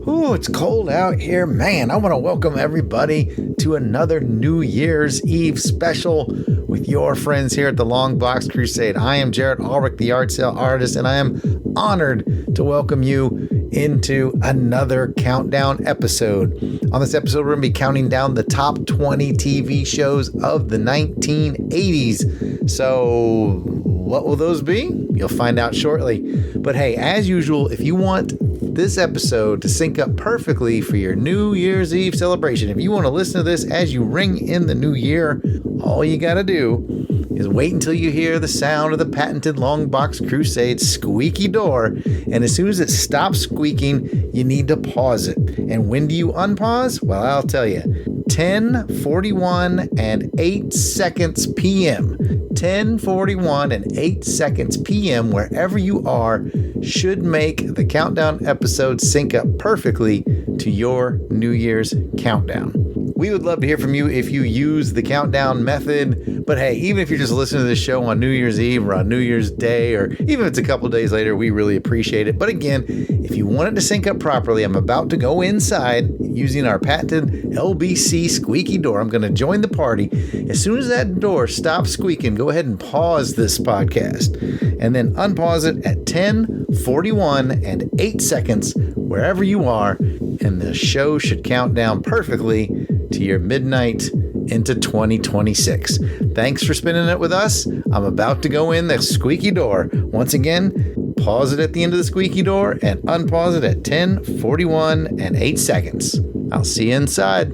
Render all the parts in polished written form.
Ooh, it's cold out here. Man, I want to welcome everybody to another New Year's Eve special with your friends here at the Longbox Crusade. I am Jarrod Ulrich, the art sale artist, and I am honored to welcome you into another countdown episode. On this episode, we're going to be counting down the top 20 TV shows of the 1980s. So what will those be? You'll find out shortly. But hey, as usual, if you want this episode to sync up perfectly for your New Year's Eve celebration, if you want to listen to this as you ring in the new year, all you got to do is wait until you hear the sound of the patented Longbox Crusade squeaky door. And as soon as it stops squeaking, you need to pause it. And when do you unpause? Well, I'll tell you. 10:41 and 8 seconds p.m. 10:41 and 8 seconds p.m. wherever you are should make the countdown episode sync up perfectly to your New Year's countdown. We would love to hear from you if you use the countdown method. But hey, even if you're just listening to this show on New Year's Eve or on New Year's Day, or even if it's a couple days later, we really appreciate it. But again, if you want it to sync up properly, I'm about to go inside using our patented LBC squeaky door. I'm going to join the party. As soon as that door stops squeaking, go ahead and pause this podcast and then unpause it at 10:41 and 8 seconds wherever you are. And the show should count down perfectly to your midnight into 2026. Thanks for spending it with us. I'm about to go in the squeaky door. Once again, pause it at the end of the squeaky door and unpause it at 10:41 and 8 seconds. I'll see you inside.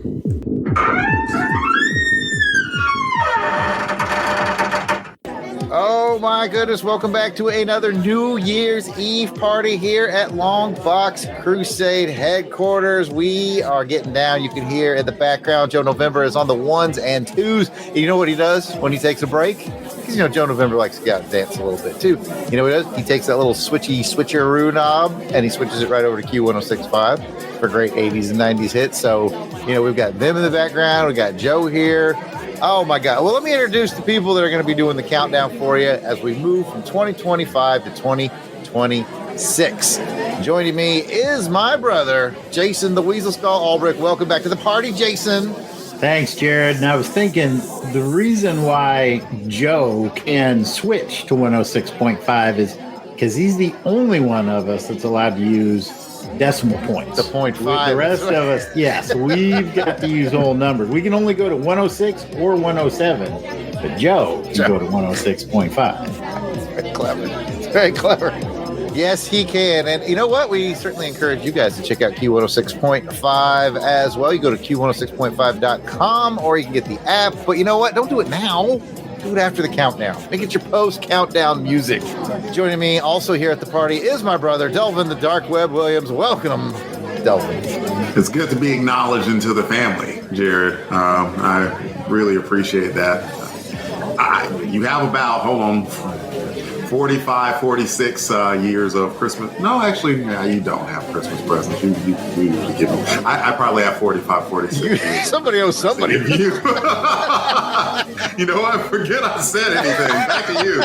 Oh my goodness, welcome back to another New Year's Eve party here at Longbox Crusade headquarters. We are getting down. You can hear in the background, Joe November is on the ones and twos. And you know what he does when he takes a break? Because, you know, Joe November likes to get out and dance a little bit too. You know what he does? He takes that little switcheroo knob and he switches it right over to Q1065 for great 80s and 90s hits. So, you know, we've got them in the background. We got Joe here. Oh my God. Well, let me introduce the people that are going to be doing the countdown for you as we move from 2025 to 2026. Joining me is my brother, Jason the Weasel Skull Ulrich. Welcome back to the party, Jason. Thanks, Jarrod. And I was thinking the reason why Joe can switch to 106.5 is because he's the only one of us that's allowed to use decimal points. The 0.5. The rest of us, yes, we've got to use whole numbers. We can only go to 106 or 107, but Joe can go to 106.5. Very clever. It's very clever. Yes, he can. And you know what? We certainly encourage you guys to check out Q106.5 as well. You go to Q106.5.com or you can get the app. But you know what? Don't do it now. Do it after the countdown. Make it your post-countdown music. Joining me also here at the party is my brother, Delvin, the Dark Web Williams. Welcome, Delvin. It's good to be acknowledged into the family, Jarrod. I really appreciate that. You have about, 45, 46 years of Christmas. No, actually, you don't have Christmas presents. You usually give them. I probably have 45, 46 years. Somebody owes somebody. You know what? Forget I said anything. Back to you.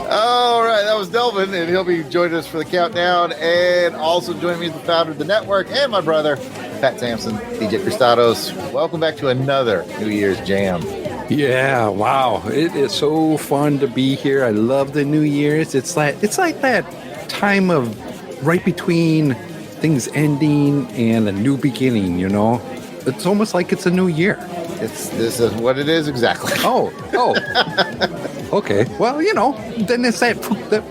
All right, that was Delvin, and he'll be joining us for the countdown. And also joining me is the founder of the network and my brother, Pat Sampson, DJ Cristados. Welcome back to another New Year's Jam. Yeah, wow. It is so fun to be here. I love the New Year's. It's like that time of right between things ending and a new beginning, you know? It's almost like it's a new year. This is what it is exactly. Oh. Okay. Well, you know, then it's that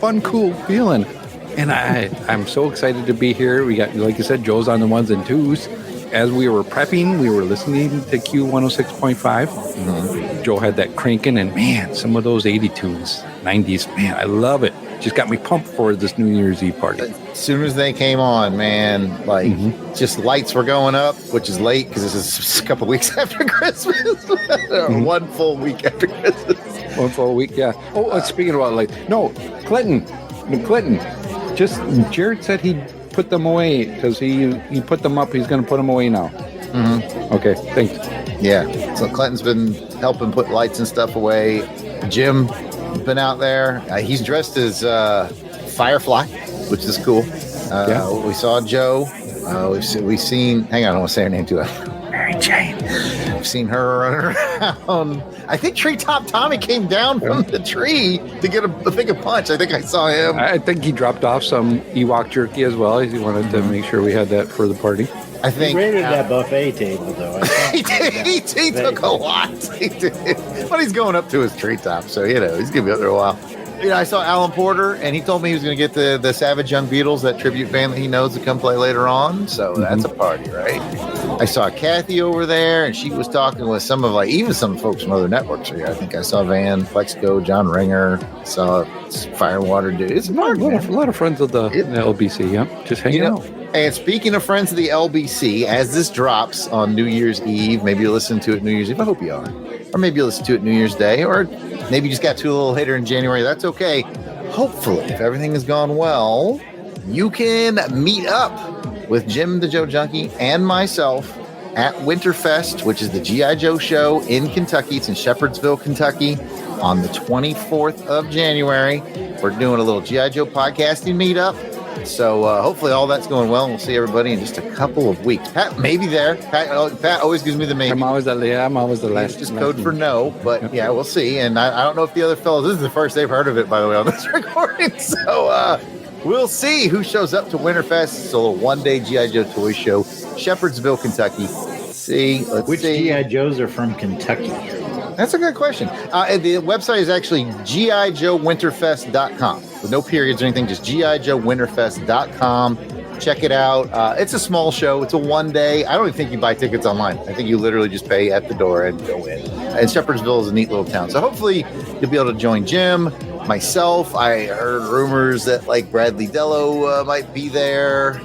fun, cool feeling. And I'm so excited to be here. We got, like you said, Joe's on the ones and twos. As we were prepping, we were listening to Q106.5. Mm-hmm. Joe had that cranking, and man, some of those 80 tunes, 90s, man, I love it. Just got me pumped for this New Year's Eve party. As soon as they came on, man, like just lights were going up, which is late because this is a couple weeks after Christmas. One full week after Christmas. One full week, yeah. Oh, speaking about like, Clinton. Just Jarrod said he'd put them away because he put them up. He's going to put them away now. Mm-hmm. Okay, thanks. Yeah, so Clinton's been helping put lights and stuff away. Jim been out there. He's dressed as Firefly, which is cool. We saw Joe. We've seen. Hang on, I don't want to say her name too loud. Mary Jane. I've seen her running around. I think Treetop Tommy came down from the tree to get a thing of punch. I think I saw him. I think he dropped off some Ewok jerky as well. He wanted to make sure we had that for the party. I think he raided that buffet table, though. He did. He took a lot. He did. But he's going up to his treetop, so he's gonna be up there a while. I saw Alan Porter, and he told me he was going to get the Savage Young Beatles, that tribute band that he knows, to come play later on. So that's a party, right? I saw Kathy over there, and she was talking with some of even some folks from other networks here. I think I saw Van, Flexico, John Ringer, saw Firewater dude. It's a party, a lot of friends of the LBC, yeah, just hanging out. And speaking of friends of the LBC, as this drops on New Year's Eve, maybe you'll listen to it New Year's Eve. I hope you are. Or maybe you'll listen to it New Year's Day, or maybe you just got to a little later in January. That's okay. Hopefully, if everything has gone well, you can meet up with Jim the Joe Junkie and myself at Winterfest, which is the G.I. Joe show in Kentucky. It's in Shepherdsville, Kentucky, on the 24th of January. We're doing a little G.I. Joe podcasting meetup. So hopefully all that's going well, and we'll see everybody in just a couple of weeks. Pat may be there. Pat always gives me the maybe. I'm always the last. It's just code for no, but yeah, we'll see. And I don't know if the other fellows, this is the first they've heard of it, by the way, on this recording. So we'll see who shows up to Winterfest. It's a little one-day G.I. Joe toy show, Shepherdsville, Kentucky. Which G.I. Joes are from Kentucky? That's a good question. The website is actually GIJoeWinterfest.com. With no periods or anything, just GIJoeWinterfest.com. Check it out. It's a small show. It's a one day. I don't even think you buy tickets online. I think you literally just pay at the door and go in. And Shepherdsville is a neat little town. So hopefully you'll be able to join Jim, myself. I heard rumors that Bradley Dello might be there.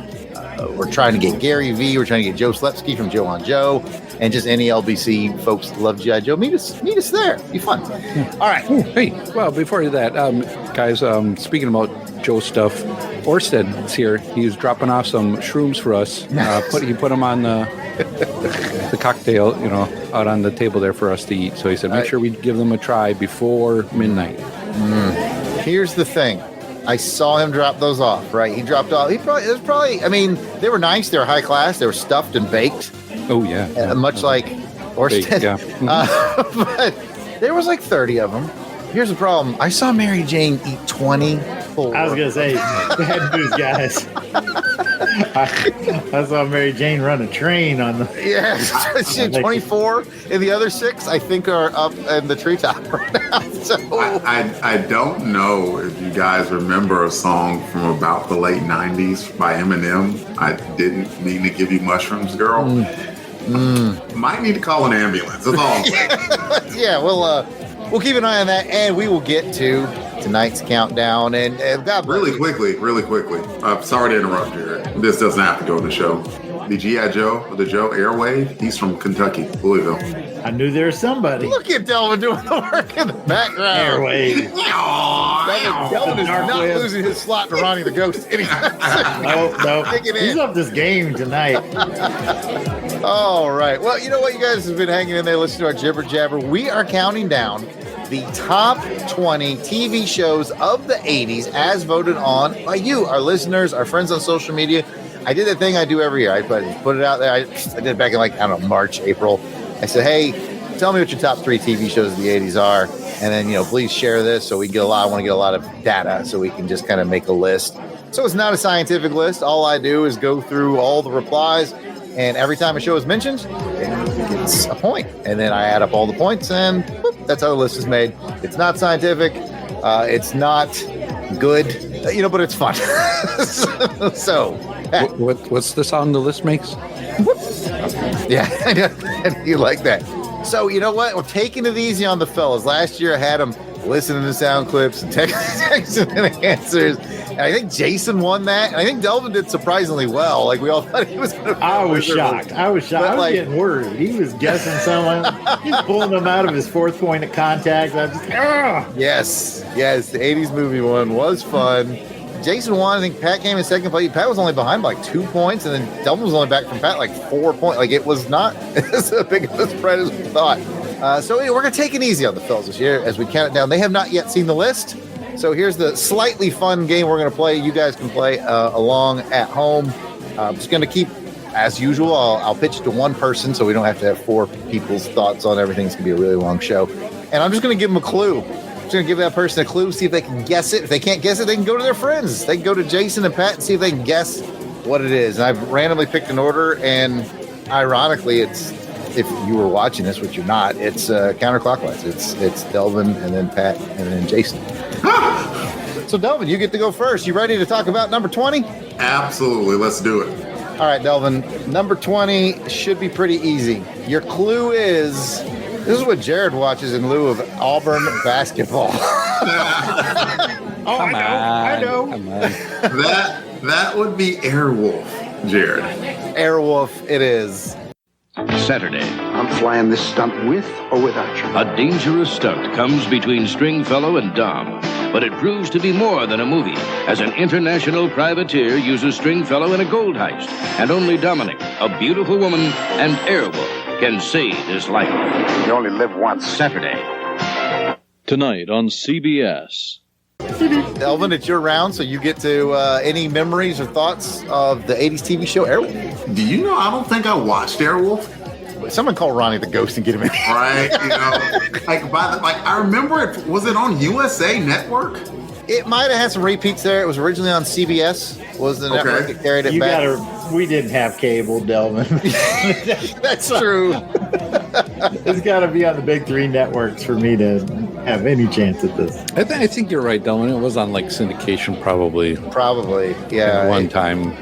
We're trying to get Gary V. We're trying to get Joe Slepsky from Joe on Joe. And just any LBC folks that love G.I. Joe, meet us there. Be fun. All right. Ooh, hey, well, before that, guys, speaking about Joe stuff, Orsted's here. He's dropping off some shrooms for us. He put them on the cocktail, out on the table there for us to eat. So he said, make sure we give them a try before midnight. Here's the thing. I saw him drop those off, right? He dropped off. They were nice. They were high class. They were stuffed and baked. Oh, yeah. Much like Orsted. Yeah. But there was 30 of them. Here's the problem. I saw Mary Jane eat 24. I was going to say, bad news, guys. I saw Mary Jane run a train on the... Yeah, she had 24, and the other 6, I think, are up in the treetop right now. So. I don't know if you guys remember a song from about the late 90s by Eminem. I didn't mean to give you mushrooms, girl. Might need to call an ambulance. That's all I'm saying. Yeah, we'll keep an eye on that, and we will get to tonight's countdown. And really quickly. Sorry to interrupt, Jarrod. This doesn't have to go in the show. The G.I. Joe, the Joe Airwave, he's from Kentucky, Louisville. I knew there was somebody. Look at Delvin doing the work in the background. Airwave. Delvin is not losing his slot to Ronnie the Ghost anytime. No. He's up this game tonight. All right. Well, you know what? You guys have been hanging in there listening to our jibber jabber. We are counting down the top 20 TV shows of the 80s as voted on by you, our listeners, our friends on social media. I did that thing I do every year. I put it out there. I did it back in March, April. I said, hey, tell me what your top 3 TV shows of the 80s are. And then, please share this so we get I want to get a lot of data so we can just kind of make a list. So it's not a scientific list. All I do is go through all the replies. And every time a show is mentioned, it gets a point. And then I add up all the points, and whoop, that's how the list is made. It's not scientific. It's not good, but it's fun. So, what's the sound the list makes? Yeah, you like that. So, you know what? We're taking it easy on the fellas. Last year, I had them listening to sound clips and texting and answers. And I think Jason won that. And I think Delvin did surprisingly well. We all thought he was going to. I was shocked. I was getting worried. He was guessing someone. He's pulling them out of his 4th point of contact. I just, Yes. The 80s movie one was fun. Jason won. I think Pat came in second place. Pat was only behind by 2 points. And then Delvin was only back from Pat 4 points. It was not as big of a spread as we thought. So we're going to take it easy on the fellas this year as we count it down. They have not yet seen the list. So here's the slightly fun game we're going to play. You guys can play along at home. I'm just going to keep, as usual, I'll pitch it to one person so we don't have to have four people's thoughts on everything. It's going to be a really long show. And I'm just going to give them a clue. I'm just going to give that person a clue, see if they can guess it. If they can't guess it, they can go to their friends. They can go to Jason and Pat and see if they can guess what it is. And I've randomly picked an order, and ironically, it's, if you were watching this, which you're not, it's counterclockwise. It's Delvin and then Pat and then Jason. So Delvin, you get to go first. You ready to talk about number 20? Absolutely. Let's do it. All right, Delvin. Number 20 should be pretty easy. Your clue is, this is what Jarrod watches in lieu of Auburn basketball. I know. Come on. That would be Airwolf, Jarrod. Airwolf it is. Saturday, I'm flying this stunt with or without you. a dangerous stunt comes between Stringfellow and Dom. But it proves to be more than a movie, as an international privateer uses Stringfellow in a gold heist. And only Dominic, a beautiful woman, and Airwolf can save his life. You only live once. Saturday. Tonight on CBS. Delvin, it's your round, so you get to any memories or thoughts of the 80s TV show Airwolf. Do you know, I don't think I watched Airwolf. Someone call Ronnie the Ghost and get him in. Right, I remember it. Was it on USA Network? It might have had some repeats there. It was originally on CBS. Was the network that carried it back? We didn't have cable, Delvin. That's true. It's got to be on the big three networks for me to have any chance at this. I think you're right, Delvin. It was on like syndication, probably. Probably, yeah. At one time.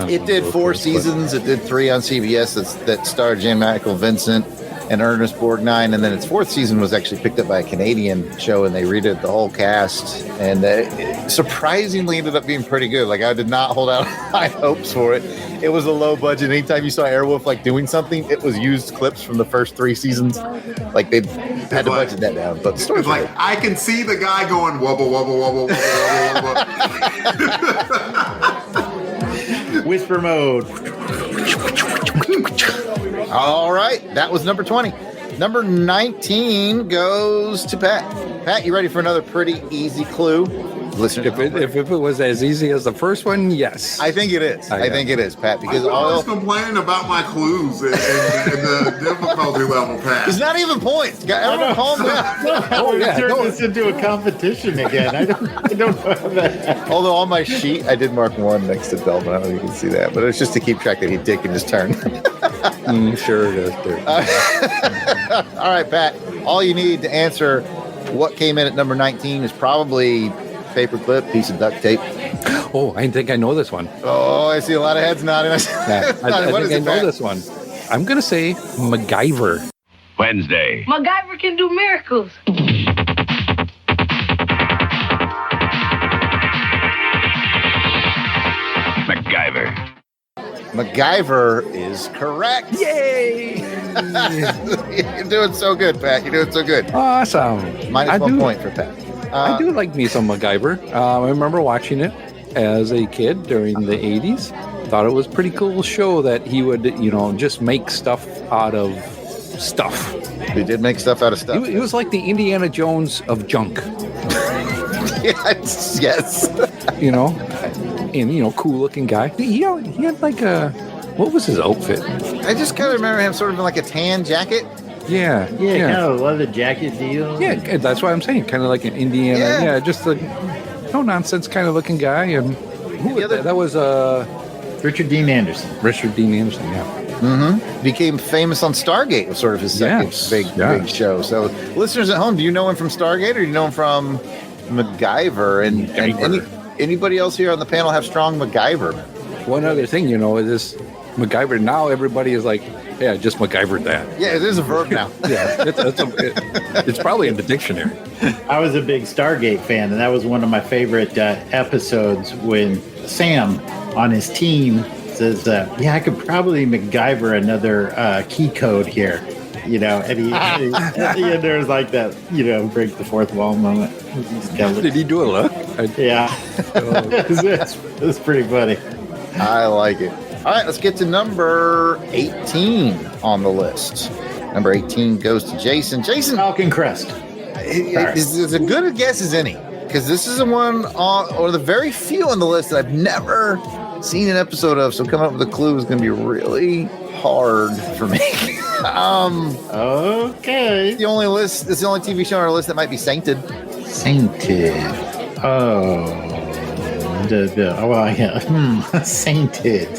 It did 4 seasons. It did 3 on CBS that starred Jan Michael Vincent and Ernest Borgnine. And then its 4th season was actually picked up by a Canadian show, and they redid the whole cast. And it surprisingly ended up being pretty good. Like, I did not hold out high hopes for it. It was a low budget. Anytime you saw Airwolf like doing something, it was used clips from the first 3 seasons. Like, they had to budget that down. But the story's like, I can see the guy going wubba wubba wubba wubba wubba wubba. Whisper mode. All right, that was number 20. Number 19 goes to Pat. Pat, you ready for another pretty easy clue? Listeners, If it was as easy as the first one, yes. I think it is. I think it is, Pat, because I'm always complaining about my clues and the difficulty level, Pat. it's not even points. Everyone calm down. Oh, yeah. Turn this into a competition again. I don't know how that. Although on my sheet, I did mark 1 next to Delvin. I don't know if you can see that, but it's just to keep track that he did can just turn. Sure it is. All right, Pat. All you need to answer what came in at number 19 is probably paperclip, piece of duct tape. Oh, I think I know this one. Oh, I see a lot of heads nodding. Yeah, I think I know this one. I'm going to say MacGyver. Wednesday. MacGyver can do miracles. MacGyver. MacGyver is correct. Yay! You're doing so good, Pat. You're doing so good. Awesome. Minus 1 point for Pat. I do like me some MacGyver. I remember watching it as a kid during the 80s. Thought it was a pretty cool show that he would, just make stuff out of stuff. He did make stuff out of stuff. He was like the Indiana Jones of junk. Yes. And, cool looking guy. He had like what was his outfit? I just kind of remember him sort of in like a tan jacket. Yeah. Kind of a leather jacket deal. Yeah, that's what I'm saying. Kind of like an Indiana. Yeah. Just a no nonsense kind of looking guy. And who was that? That was Richard Dean Anderson. Richard Dean Anderson. Yeah. Became famous on Stargate. Was sort of his second big show. So, listeners at home, do you know him from Stargate, or do you know him from MacGyver? And anybody else here on the panel have strong MacGyver? One other thing, is this MacGyver. Now everybody is like, yeah, just MacGyvered that. Yeah, it is a verb now. Yeah, it's probably in the dictionary. I was a big Stargate fan, and that was one of my favorite episodes when Sam on his team says, I could probably MacGyver another key code here. And he there's like that, break the fourth wall moment. Did he do a look? Yeah. It was pretty funny. I like it. All right, let's get to number 18 on the list. Number 18 goes to Jason. Jason, Falcon Crest. it's as good a guess as any. because this is the one or the very few on the list that I've never seen an episode of. So coming up with a clue is going to be really hard for me. Okay. It's the only TV show on our list that might be Sainted. Sainted. Oh. Sainted.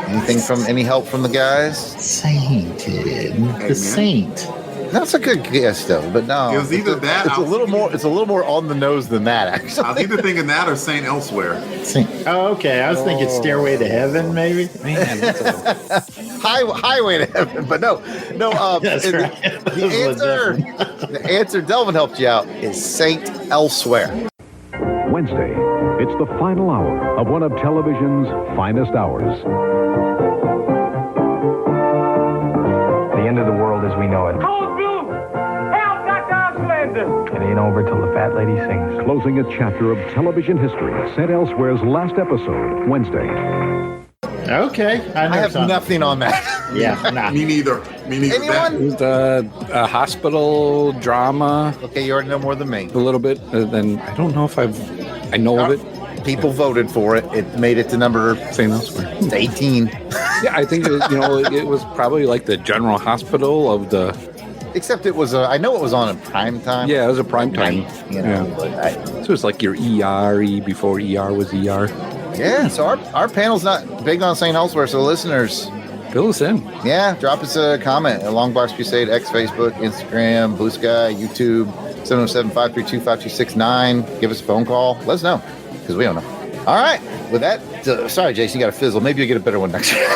Anything from any help from the guys? Sainted. The Saint. That's a good guess, though. But no, It was either that. It's a little more. It's a little more on the nose than that, actually. I was either thinking that or Saint Elsewhere. Saint. Oh, okay. I was thinking Stairway to Heaven, maybe. Man, Highway to Heaven, but no. That's right. The answer, Delvin helped you out, is Saint Elsewhere. Wednesday, it's the final hour of one of television's finest hours. The end of the world as we know it. Cold blue! Hell, got down Slender! It ain't over till the fat lady sings. Closing a chapter of television history, St. Elsewhere's last episode, Wednesday. Okay. I have nothing on that. Yeah, nah. Me neither. Anyone? it was a hospital drama. Okay, you already know more than me. A little bit. And I don't know if I know of it. People voted for it. It made it to number St. Elsewhere. 18. Yeah, I think it was probably like the general hospital of the. Except it was I know it was on in prime time. Yeah, it was a prime time. Yeah. So it's like your ER before ER was ER. Yeah, so our panel's not big on St. Elsewhere, so listeners, Fill us in. yeah, drop us a comment at Longbox Crusade, X, Facebook, Instagram, Blue Sky, YouTube, 707-532-5269. Give us a phone call. Let us know, because we don't know. All right, with that, sorry, Jason, you got to fizzle. Maybe you'll get a better one next year.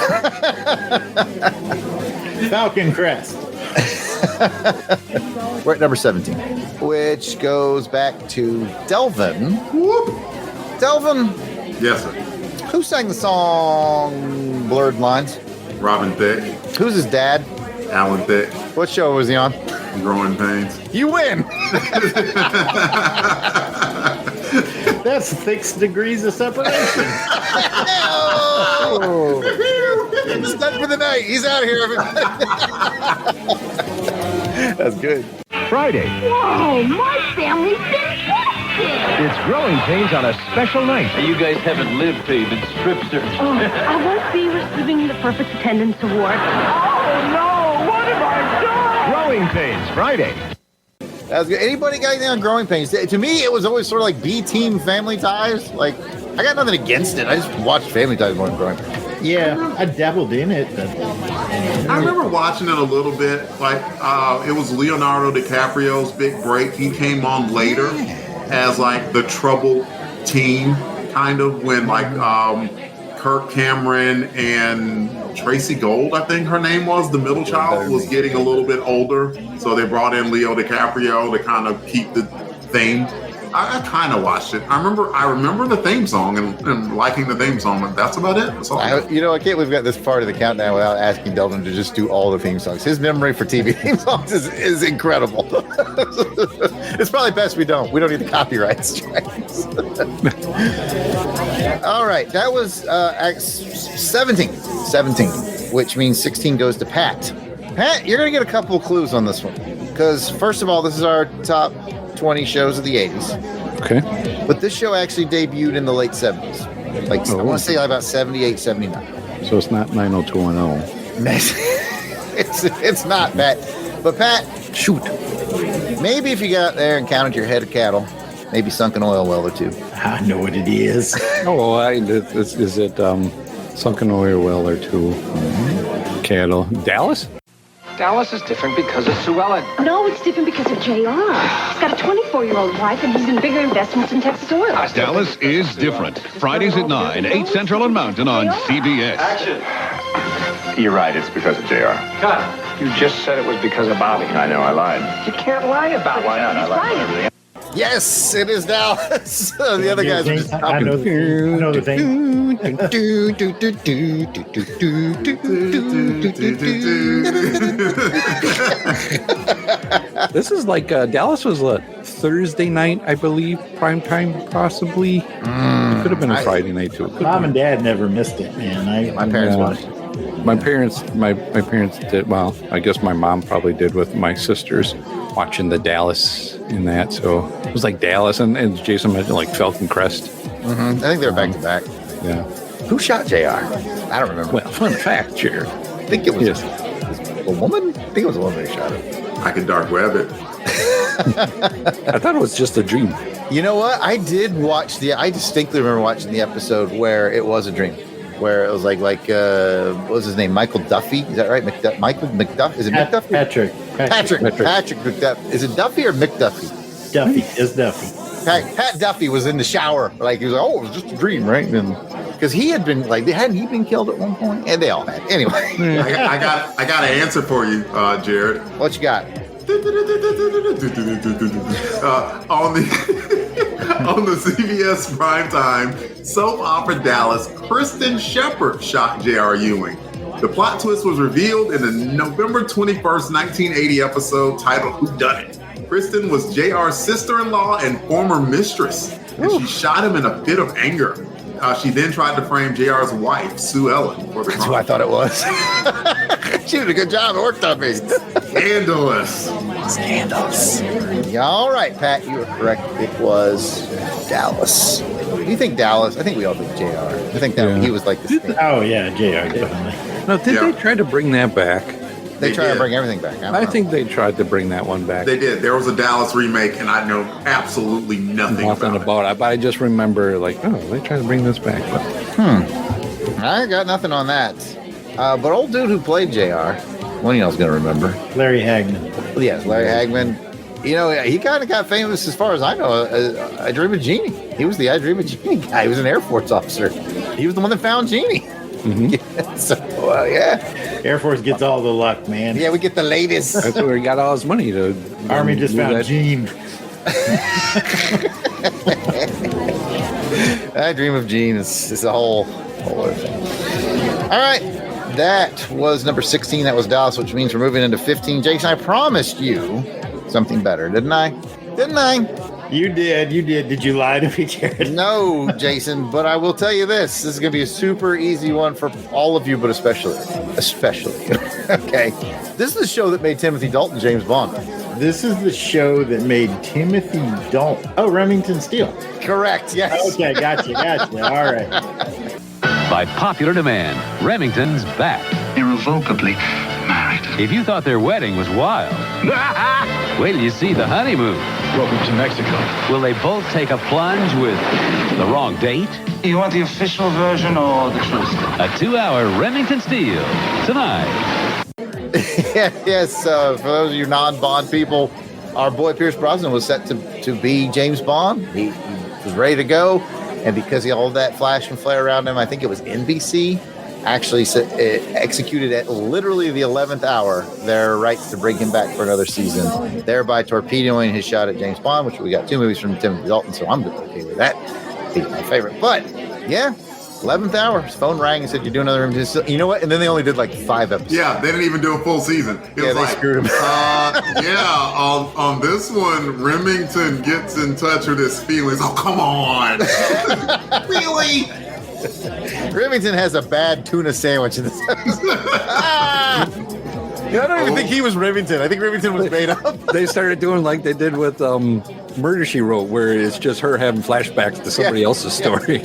Falcon Crest. We're at number 17, which goes back to Delvin. Whoop. Delvin, Yes, sir. who sang the song Blurred Lines? Robin Thicke, Who's his dad? Alan Thicke, What show was he on? Growing Pains. You win. That's 6 degrees of separation. Oh. It's done for the night. He's out of here, everybody. That's good. Friday, Whoa, my family's fantastic! it's Growing Pains on a special night. You guys haven't lived till you've been strip searched. Oh, I won't be receiving the Perfect Attendance Award. Oh, no! What have I done? Growing Pains, Friday. That's good. Anybody got anything on Growing Pains? To me, it was always sort of like B-Team Family Ties. Like, I got nothing against it. I just watched Family Ties more than Growing Pains. Yeah, I dabbled in it. But I remember watching it a little bit. Like it was Leonardo DiCaprio's big break. He came on later as like the troubled teen, kind of when like Kirk Cameron and Tracy Gold, I think her name was, the middle child, was getting a little bit older. So they brought in Leo DiCaprio to kind of keep the theme. I kind of watched it. I remember the theme song and liking the theme song, but that's about it. That's all. I can't believe we've got this part of the countdown without asking Delvin to just do all the theme songs. His memory for TV theme songs is incredible. It's probably best we don't. We don't need the copyright strikes. All right, that was 17, which means 16 goes to Pat. Pat, you're going to get a couple of clues on this one. Because, first of all, this is our top 20 shows of the 80s. Okay. But this show actually debuted in the late 70s. Like, I want to say like about 78, 79. So it's not 90210. It's not, Pat. But, Pat, shoot. Maybe if you got out there and counted your head of cattle, maybe sunk an oil well or two. I know what it is. Is it sunken oil well or two? Cattle. Dallas? Dallas is different because of Sue Ellen. No, it's different because of JR. He's got a 24-year-old wife, and he's in bigger investments in Texas oil. Dallas is different. Fridays at 9, 8 Central and Mountain on CBS. Action. You're right, it's because of JR. Cut. You just said it was because of Bobby. I know, I lied. You can't lie about it. Why not? I lied about everything. Yes, it is Dallas. The other guys are just I know the thing. This is like Dallas was Thursday night, I believe, prime time, possibly. It could have been a Friday night too. Mom and Dad never missed it, man. My parents watched it. My parents did. Well, I guess my mom probably did with my sisters, watching the Dallas in that. So it was like Dallas and Jason mentioned like Falcon Crest. Mm-hmm. I think they were back to back. Yeah. Who shot JR? I don't remember. Well, fun fact, Jared. I think it was a woman. I think it was a woman who shot him. I could dark web it. I thought it was just a dream. You know what? I distinctly remember watching the episode where it was a dream, where it was like what was his name? Michael Duffy? Is that right? Michael McDuff? Is it McDuffie? Patrick McDuff. Is it Duffy or McDuffie? Duffy is Duffy. Pat Duffy was in the shower. Like he was like, oh, it was just a dream, right? And because he had been hadn't he been killed at one point? And they all had. Anyway. I got an answer for you, Jared. What you got? On the CBS primetime soap opera Dallas, Kristen Shepard shot J.R. Ewing. The plot twist was revealed in the November 21st, 1980 episode titled Who Done It? Kristen was J.R.'s sister-in-law and former mistress, and she shot him in a fit of anger. She then tried to frame JR's wife, Sue Ellen, for the crime. That's who I thought it was. She did a good job. It worked on me. Scandalous. Yeah, all right, Pat, you were correct. It was Dallas. You think Dallas? I think we all think JR. I think that he was like the Oh, yeah, JR, definitely. Now, did they try to bring that back? They tried to bring everything back. I think they tried to bring that one back. They did. There was a Dallas remake, and I know absolutely nothing about it. But I just remember, like, oh, they tried to bring this back. But. I got nothing on that. But old dude who played JR, one of y'all's going to remember. Larry Hagman. Yes, Larry Hagman. You know, he kind of got famous, as far as I know, I Dream of Jeannie. He was the I Dream of Jeannie guy. He was an Air Force officer. He was the one that found Jeannie. Mm-hmm. So, yeah. Air Force gets all the luck, man. Yeah, we get the latest. That's where he got all his money to. Army just found Gene. I Dream of Gene is a whole other thing. All right. That was number 16. That was Dallas, which means we're moving into 15. Jason, I promised you something better, didn't I? You did. Did you lie to me, Jared? No, Jason, but I will tell you this. This is going to be a super easy one for all of you, but especially. Okay. This is the show that made Timothy Dalton James Bond. This is the show that made Timothy Dalton. Oh, Remington Steele. Correct, yes. Okay, gotcha. All right. By popular demand, Remington's back. Irrevocably married. If you thought their wedding was wild, wait till you see the honeymoon. Welcome to Mexico. Will they both take a plunge with the wrong date? You want the official version or the truth? A 2-hour Remington Steele tonight. Yes, for those of you non-Bond people, our boy Pierce Brosnan was set to be James Bond. He was ready to go, and because he had all that flash and flare around him, I think it was NBC actually executed at literally the 11th hour their rights to bring him back for another season, thereby torpedoing his shot at James Bond, which we got 2 movies from Timothy Dalton, so I'm okay with that. He's my favorite. But, yeah, 11th hour, his phone rang and said, you're doing another Remington. You know what? And then they only did like 5 episodes. Yeah, they didn't even do a full season. They screwed him. On this one, Remington gets in touch with his feelings. Oh, come on. Really? Remington has a bad tuna sandwich in this episode. I don't even think he was Remington. I think Remington was made up. They started doing like they did with Murder, She Wrote, where it's just her having flashbacks to somebody else's story.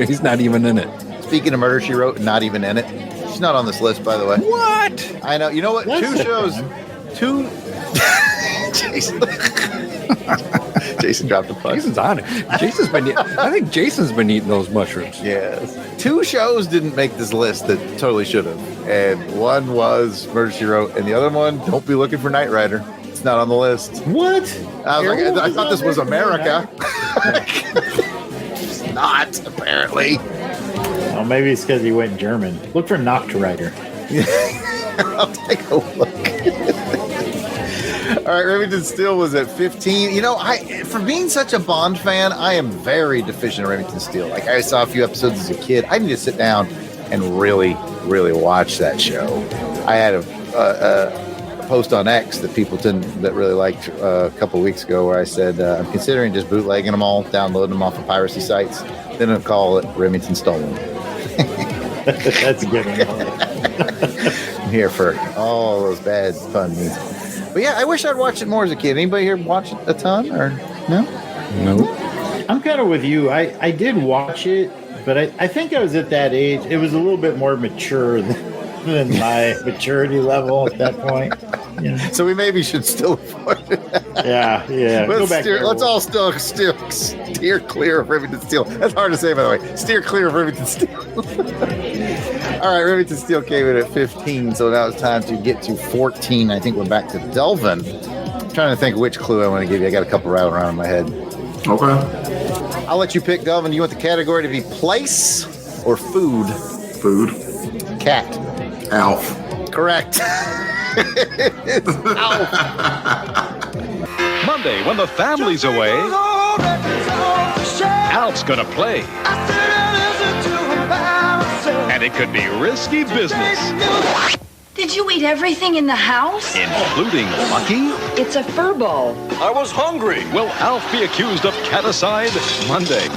He's not even in it. Speaking of Murder, She Wrote, not even in it. She's not on this list, by the way. What? I know. You know what? Jason dropped a punch. Jason's on it. I think Jason's been eating those mushrooms. Yes. 2 shows didn't make this list that totally should have. And one was Murder, She Wrote, and the other one, Don't Be Looking for Knight Rider. It's not on the list. What? I thought this was America. It's not, apparently. Oh, maybe it's because he went German. Look for Nachtreiter. I'll take a look. All right, Remington Steele was at 15. You know, for being such a Bond fan, I am very deficient in Remington Steele. Like, I saw a few episodes as a kid. I need to sit down and really, really watch that show. I had a post on X that that really liked a couple of weeks ago where I said, I'm considering just bootlegging them all, downloading them off of piracy sites, then I'll call it Remington Stolen. That's a good one. I'm here for all those bad puns. But yeah, I wish I'd watched it more as a kid. Anybody here watch it a ton or no? No. I'm kind of with you. I did watch it, but I think I was at that age. It was a little bit more mature than my maturity level at that point. Yeah. So we maybe should still avoid it. Yeah. Let's all still steer clear of Remington Steele. That's hard to say, by the way. Steer clear of Remington Steele. All right, Remington Steele came in at 15, so now it's time to get to 14. I think we're back to Delvin. I'm trying to think which clue I want to give you. I got a couple right around in my head. Okay. I'll let you pick, Delvin. Do you want the category to be place or food? Food. Cat. Alf. Correct. It's Alf. Monday, when the family's away, Alf's gonna play. And it could be risky business. Did you eat everything in the house? Including Lucky. It's a fur ball. I was hungry. Will Alf be accused of caticide? Monday.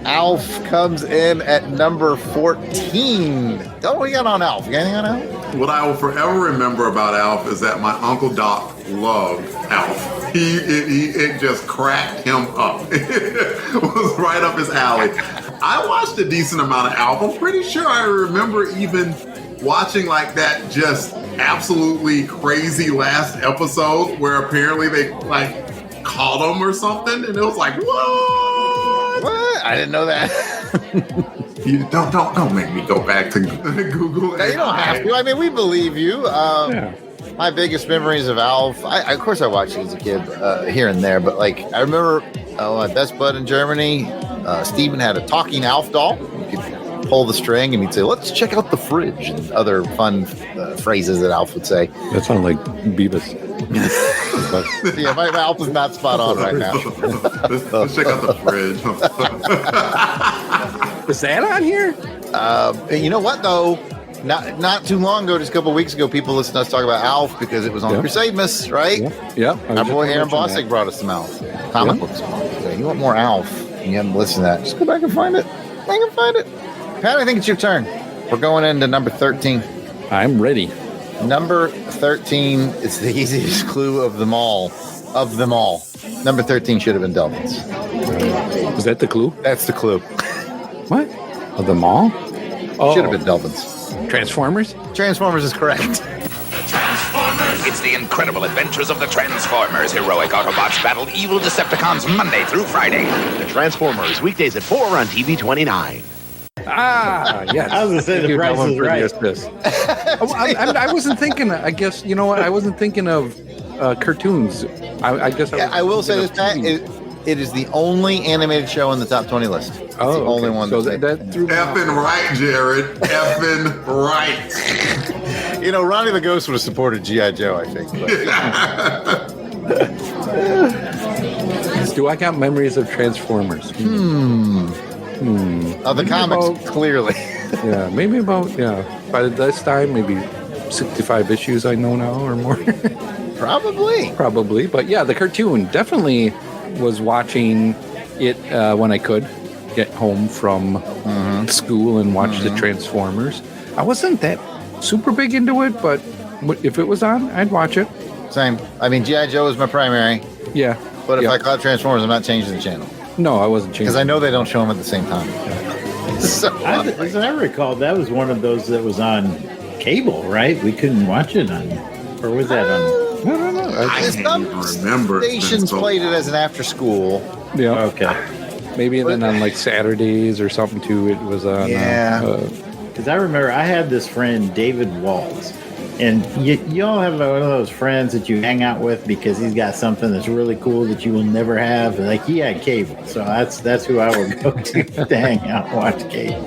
Alf comes in at number 14. What do we got on Alf? You got anything on Alf? What I will forever remember about Alf is that my Uncle Doc loved Alf. It just cracked him up. It was right up his alley. I watched a decent amount of Alf. I'm pretty sure I remember even watching like that just absolutely crazy last episode where apparently they like caught him or something, and it was like, what? I didn't know that. You don't make me go back to Google. No, you don't have to. I mean, we believe you. My biggest memories of Alf, of course I watched it as a kid here and there, but like I remember my best bud in Germany, Steven had a talking Alf doll. You could pull the string and he'd say, let's check out the fridge, and other fun phrases that Alf would say. That sounded like Beavis. Yeah, my Alf is not spot on right now. Let's check out the fridge. Is that on here? You know what, though? Not too long ago, just a couple of weeks ago, people listened to us talk about Alf because it was on Crusade Miss, right? Yeah. Our boy Aaron Bossick brought us some Alf. Comic books. So you want more Alf and you haven't listened to that, just go back and find it. Pat, I think it's your turn. We're going into number 13. I'm ready. Number 13 is the easiest clue of them all. Number 13 should have been Delvin's. Is that the clue? That's the clue. What? Of the mall? Oh. Should have been Delvin's. Transformers? Transformers is correct. It's the incredible adventures of the Transformers. Heroic Autobots battle evil Decepticons Monday through Friday. The Transformers, weekdays at 4 on TV 29. Yes. I was going to say the price is right. I wasn't thinking, I guess, you know what? I wasn't thinking of cartoons. I guess I will say this, Pat. It is the only animated show on the top 20 list. It's the only one. So that threw me off. Effing right, Jarrod. Effing right. You know, Ronnie the Ghost would have supported G.I. Joe, I think. Do I got memories of Transformers? Of the comics, clearly. Maybe by this time, maybe 65 issues I know now or more. Probably. But yeah, the cartoon definitely was watching it when I could get home from school and watch the Transformers. I wasn't that super big into it, but if it was on, I'd watch it. Same. I mean, G.I. Joe is my primary. Yeah. But if I caught Transformers, I'm not changing the channel. No, I wasn't changing. Because I know they don't show them at the same time. So, as I recall, that was one of those that was on cable, right? We couldn't watch it on, or was that on? No. Some remember stations played it as an after school. Yeah. Okay. Maybe then on like Saturdays or something too. It was on. Because I remember I had this friend David Walls, and you all have one of those friends that you hang out with because he's got something that's really cool that you will never have. And like he had cable, so that's who I would go to hang out and watch cable.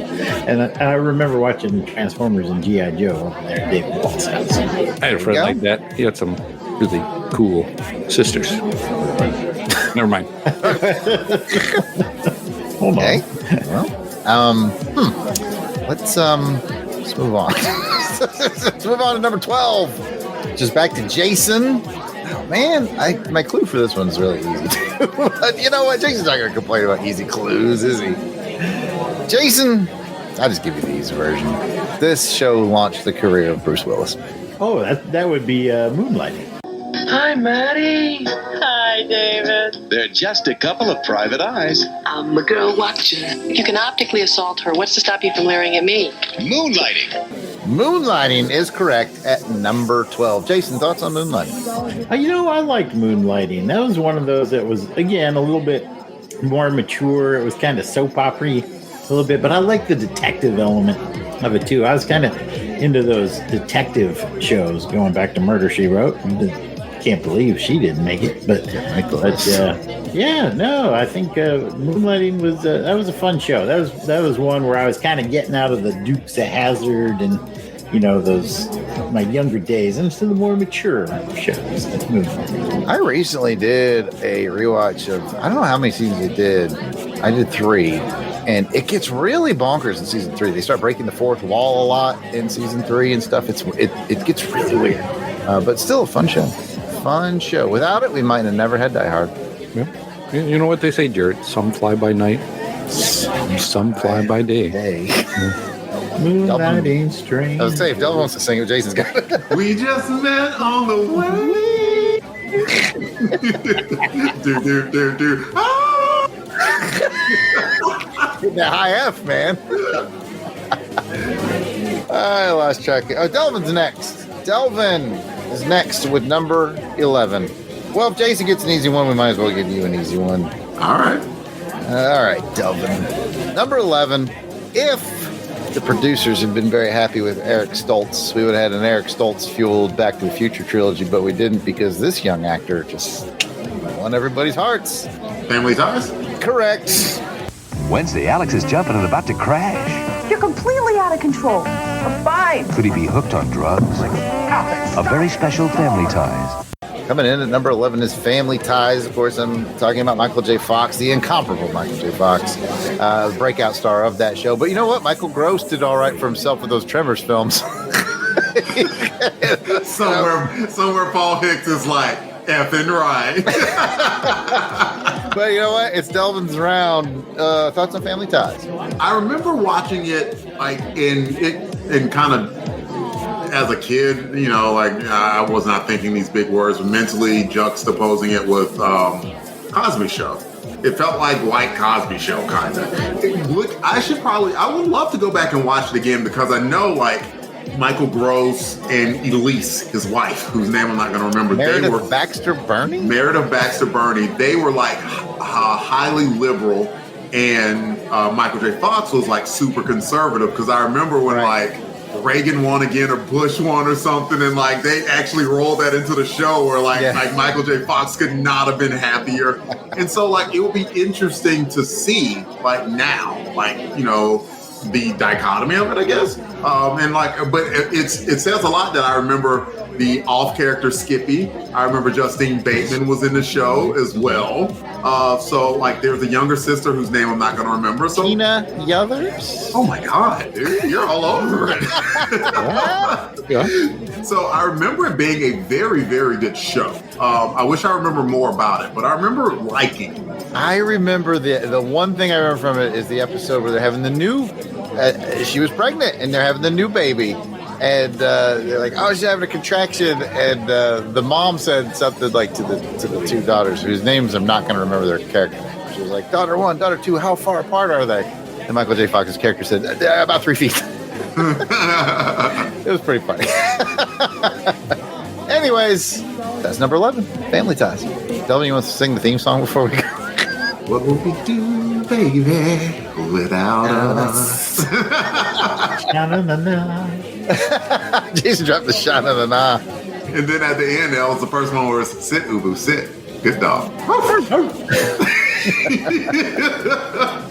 And I remember watching Transformers and G.I. Joe over there at David Walls' house. I had a friend like that. He had some really cool sisters. Never mind. Hold on. Well, let's move on. Let's move on to number 12. Just back to Jason. Oh, man, my clue for this one is really easy too. But you know what? Jason's not going to complain about easy clues, is he? Jason, I just give you the easy version. This show launched the career of Bruce Willis. Oh, that would be Moonlighting. Hi, Maddie. Hi, David. They're just a couple of private eyes. I'm a girl watcher. You can optically assault her. What's to stop you from leering at me? Moonlighting. Moonlighting is correct at number 12. Jason, thoughts on Moonlighting? I liked Moonlighting. That was one of those that was, again, a little bit more mature. It was kind of soap opera-y a little bit, but I liked the detective element of it, too. I was kind of into those detective shows, going back to Murder, She Wrote. Can't believe she didn't make it, but I think Moonlighting was that was a fun show. That was one where I was kind of getting out of the Dukes of Hazzard and those my younger days, and to the more mature shows. I recently did a rewatch of, I don't know how many seasons it did. I did 3, and it gets really bonkers in season 3. They start breaking the fourth wall a lot in season 3 and stuff. It gets really weird, but still a fun show. Without it, we might have never had Die Hard. Yeah. You know what they say, Jarrod? Some fly by night, some fly by day. Moonlighting strange. I was saying, if Delvin wants to sing it, Jason's got it. We just met on the way. do. Ah! The high F, man. I lost track. Oh, Delvin's next. Delvin is next with number 11. Well, if Jason gets an easy one, we might as well give you an easy one. All right, Delvin. Number 11. If the producers had been very happy with Eric Stoltz, we would have had an Eric Stoltz-fueled Back to the Future trilogy, but we didn't because this young actor just won everybody's hearts. Family Ties? Correct. Wednesday, Alex is jumping and about to crash. You're completely out of control. I'm fine. Could he be hooked on drugs? A very special Family Ties. Coming in at number 11 is Family Ties. Of course, I'm talking about Michael J. Fox, the incomparable Michael J. Fox, breakout star of that show. But you know what? Michael Gross did all right for himself with those Tremors films. somewhere Paul Hicks is like, effing right. But you know what? It's Delvin's round. Thoughts on Family Ties? I remember watching it like in kind of as a kid, I was not thinking these big words, but mentally juxtaposing it with Cosby Show. It felt like White Cosby Show, kind of. I would love to go back and watch it again because I know, Michael Gross and Elise, his wife, whose name I'm not going to remember. Meredith Baxter Birney, they were highly liberal, and Michael J. Fox was super conservative because I remember when Reagan won again or Bush won or something, and they actually rolled that into the show where Michael J. Fox could not have been happier. And so it would be interesting to see now, the dichotomy of it, I guess. But it says a lot that I remember the off-character Skippy. I remember Justine Bateman was in the show as well. There's a younger sister whose name I'm not going to remember. So Tina Yothers? Oh my God, dude, you're all over it. Yeah. So I remember it being a very, very good show. I wish I remember more about it, but I remember liking it. I remember the one thing I remember from it is the episode where they're having the new, she was pregnant and they're having the new baby. And they're like, oh, she's having a contraction. And the mom said something to the two daughters, whose names I'm not going to remember their character names. She was like, daughter 1, daughter 2, how far apart are they? And Michael J. Fox's character said, about 3 feet. It was pretty funny. Anyways, that's number 11, Family Ties. Delvin, you want to sing the theme song before we go? What would we do, baby, without us? Jason dropped the shot of the nah. And then at the end, that was the first one where it's sit, Ubu, sit. Good dog.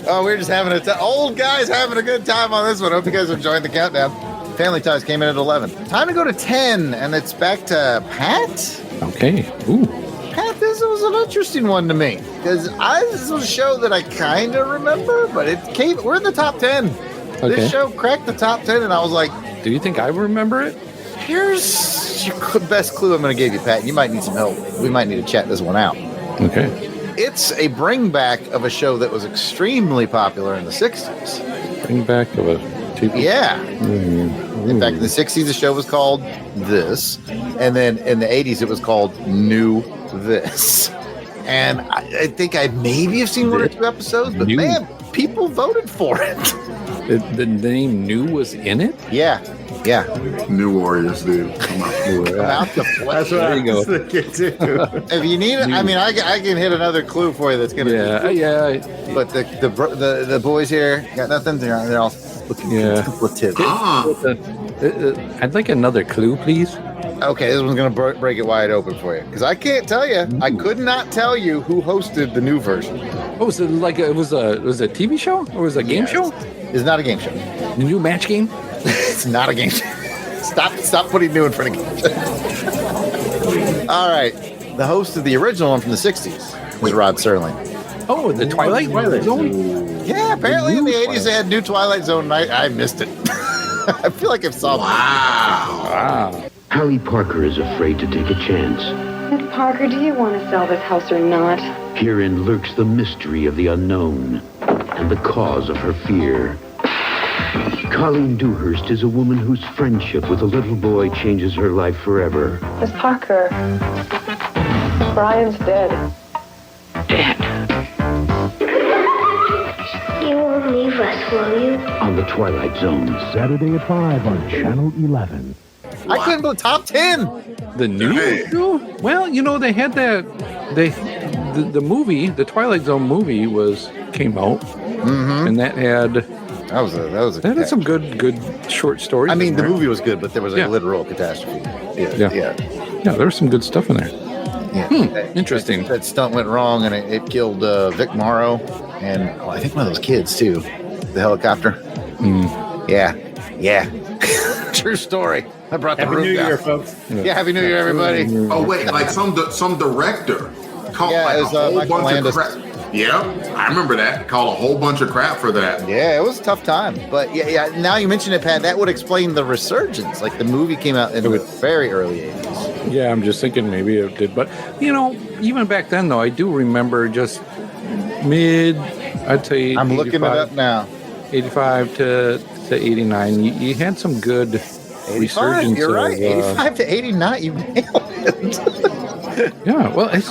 Oh, we're just having old guys having a good time on this one. Hope you guys are enjoying the countdown. Family Ties came in at 11. Time to go to 10, and it's back to Pat. Okay. Ooh. Pat, this was an interesting one to me because this was a show that I kind of remember, but we're in the top 10. Okay. This show cracked the top 10, and I was like, do you think I remember it? Here's your best clue I'm going to give you, Pat. You might need some help. We might need to chat this one out. Okay. It's a bring back of a show that was extremely popular in the 60s. Bring back of a people. Yeah. In fact, in the 60s, the show was called This. And then in the 80s, it was called New This. And I think I maybe have seen 1 or 2 episodes, but man, people voted for it. The name New was in it? Yeah. New Warriors, dude. Come out the flesh. That's what There you I was go. thinking too. If you need it, I mean, I can hit another clue for you that's going to Yeah. But the boys here got nothing. They're all looking contemplative. I'd like another clue, please. Okay, this one's going to break it wide open for you. Because I can't tell you. I could not tell you who hosted the new version. Oh, was it it was a TV show? Or was it a game show? It's not a game show. The new match game? It's not a game show. Stop putting new in front of game show. All right. The host of the original one from the 60s was Rod Serling. Oh, the Twilight Zone? Yeah, apparently in the 80s they had new Twilight Zone night. I missed it. I feel like I've saw Wow. Harry Parker is afraid to take a chance. Miss Parker, do you want to sell this house or not? Herein lurks the mystery of the unknown and the cause of her fear. Colleen Dewhurst is a woman whose friendship with a little boy changes her life forever. Miss Parker, Brian's dead. You won't leave us, will you? On the Twilight Zone. Saturday at 5 on Channel 11. I couldn't believe top 10. The new show? Well, they had that. The movie, the Twilight Zone movie, came out, and that had some good short stories. I mean, the movie was good, but there was a literal catastrophe. Yeah, there was some good stuff in there. Yeah, interesting. That stunt went wrong, and it killed Vic Morrow, and I think one of those kids too. The helicopter. Yeah. True story. I brought the Happy roof New down. Year, folks. Yeah, Happy New Year, everybody. Oh wait, like some director called it was, a whole Michael bunch Landis. of crap. Yeah, I remember that. Called a whole bunch of crap for that. Yeah, it was a tough time. But yeah. Now you mention it, Pat. That would explain the resurgence. Like the movie came out in the very early 80s. Yeah, I'm just thinking maybe it did. But, even back then, though, I do remember just I'd say I'm looking it up now. 85 to 89. You had some good 85, resurgence. You're right. 85 to 89. You nailed it. Yeah, well, it's...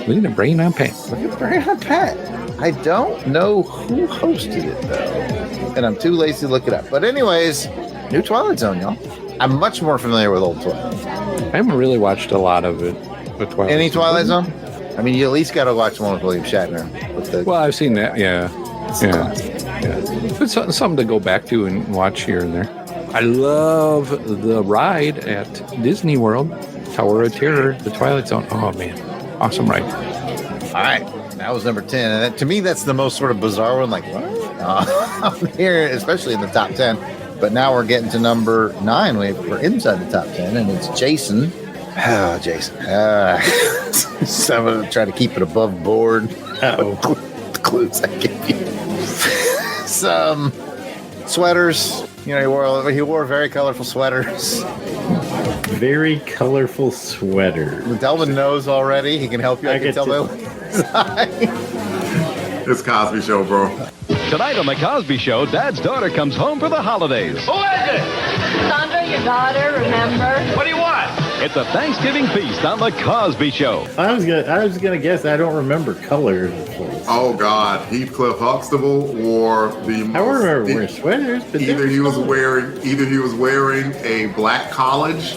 Look at the brain on Pat. Look at the brain on Pat. I don't know who hosted it, though. And I'm too lazy to look it up. But anyways, new Twilight Zone, y'all. I'm much more familiar with old Twilight. I haven't really watched a lot of it. Any Twilight Zone? I mean, you at least got to watch the one with William Shatner. Well, I've seen that, yeah. It's something to go back to and watch here and there. I love the ride at Disney World, Tower of Terror, the Twilight Zone. Oh, man. Awesome ride. All right. That was number 10. And to me, that's the most sort of bizarre one. Like, what? Here, especially in the top 10. But now we're getting to number 9. We're inside the top 10, and it's Jason. Oh, Jason. So I'm going to try to keep it above board. The clues I give you. Some sweaters. He wore very colorful sweaters. Very colorful sweater. Delvin knows already. He can help you. I can tell him. It's Cosby Show, bro. Tonight on The Cosby Show, Dad's daughter comes home for the holidays. Who is it? Sandra, your daughter, remember? What do you want? It's a Thanksgiving feast on The Cosby Show. I was gonna guess. I don't remember colors. Oh God, Heathcliff Huxtable wore the. I remember wearing sweaters, but either he was wearing a black college,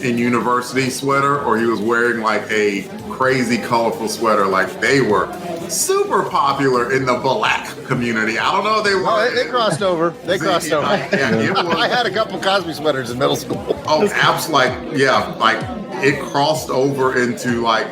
in university sweater, or he was wearing like a crazy colorful sweater. Like they were super popular in the black community. I don't know if they were. Oh, they crossed over. They crossed over. I had a couple Cosby sweaters in middle school. Oh, absolutely. Like it crossed over into I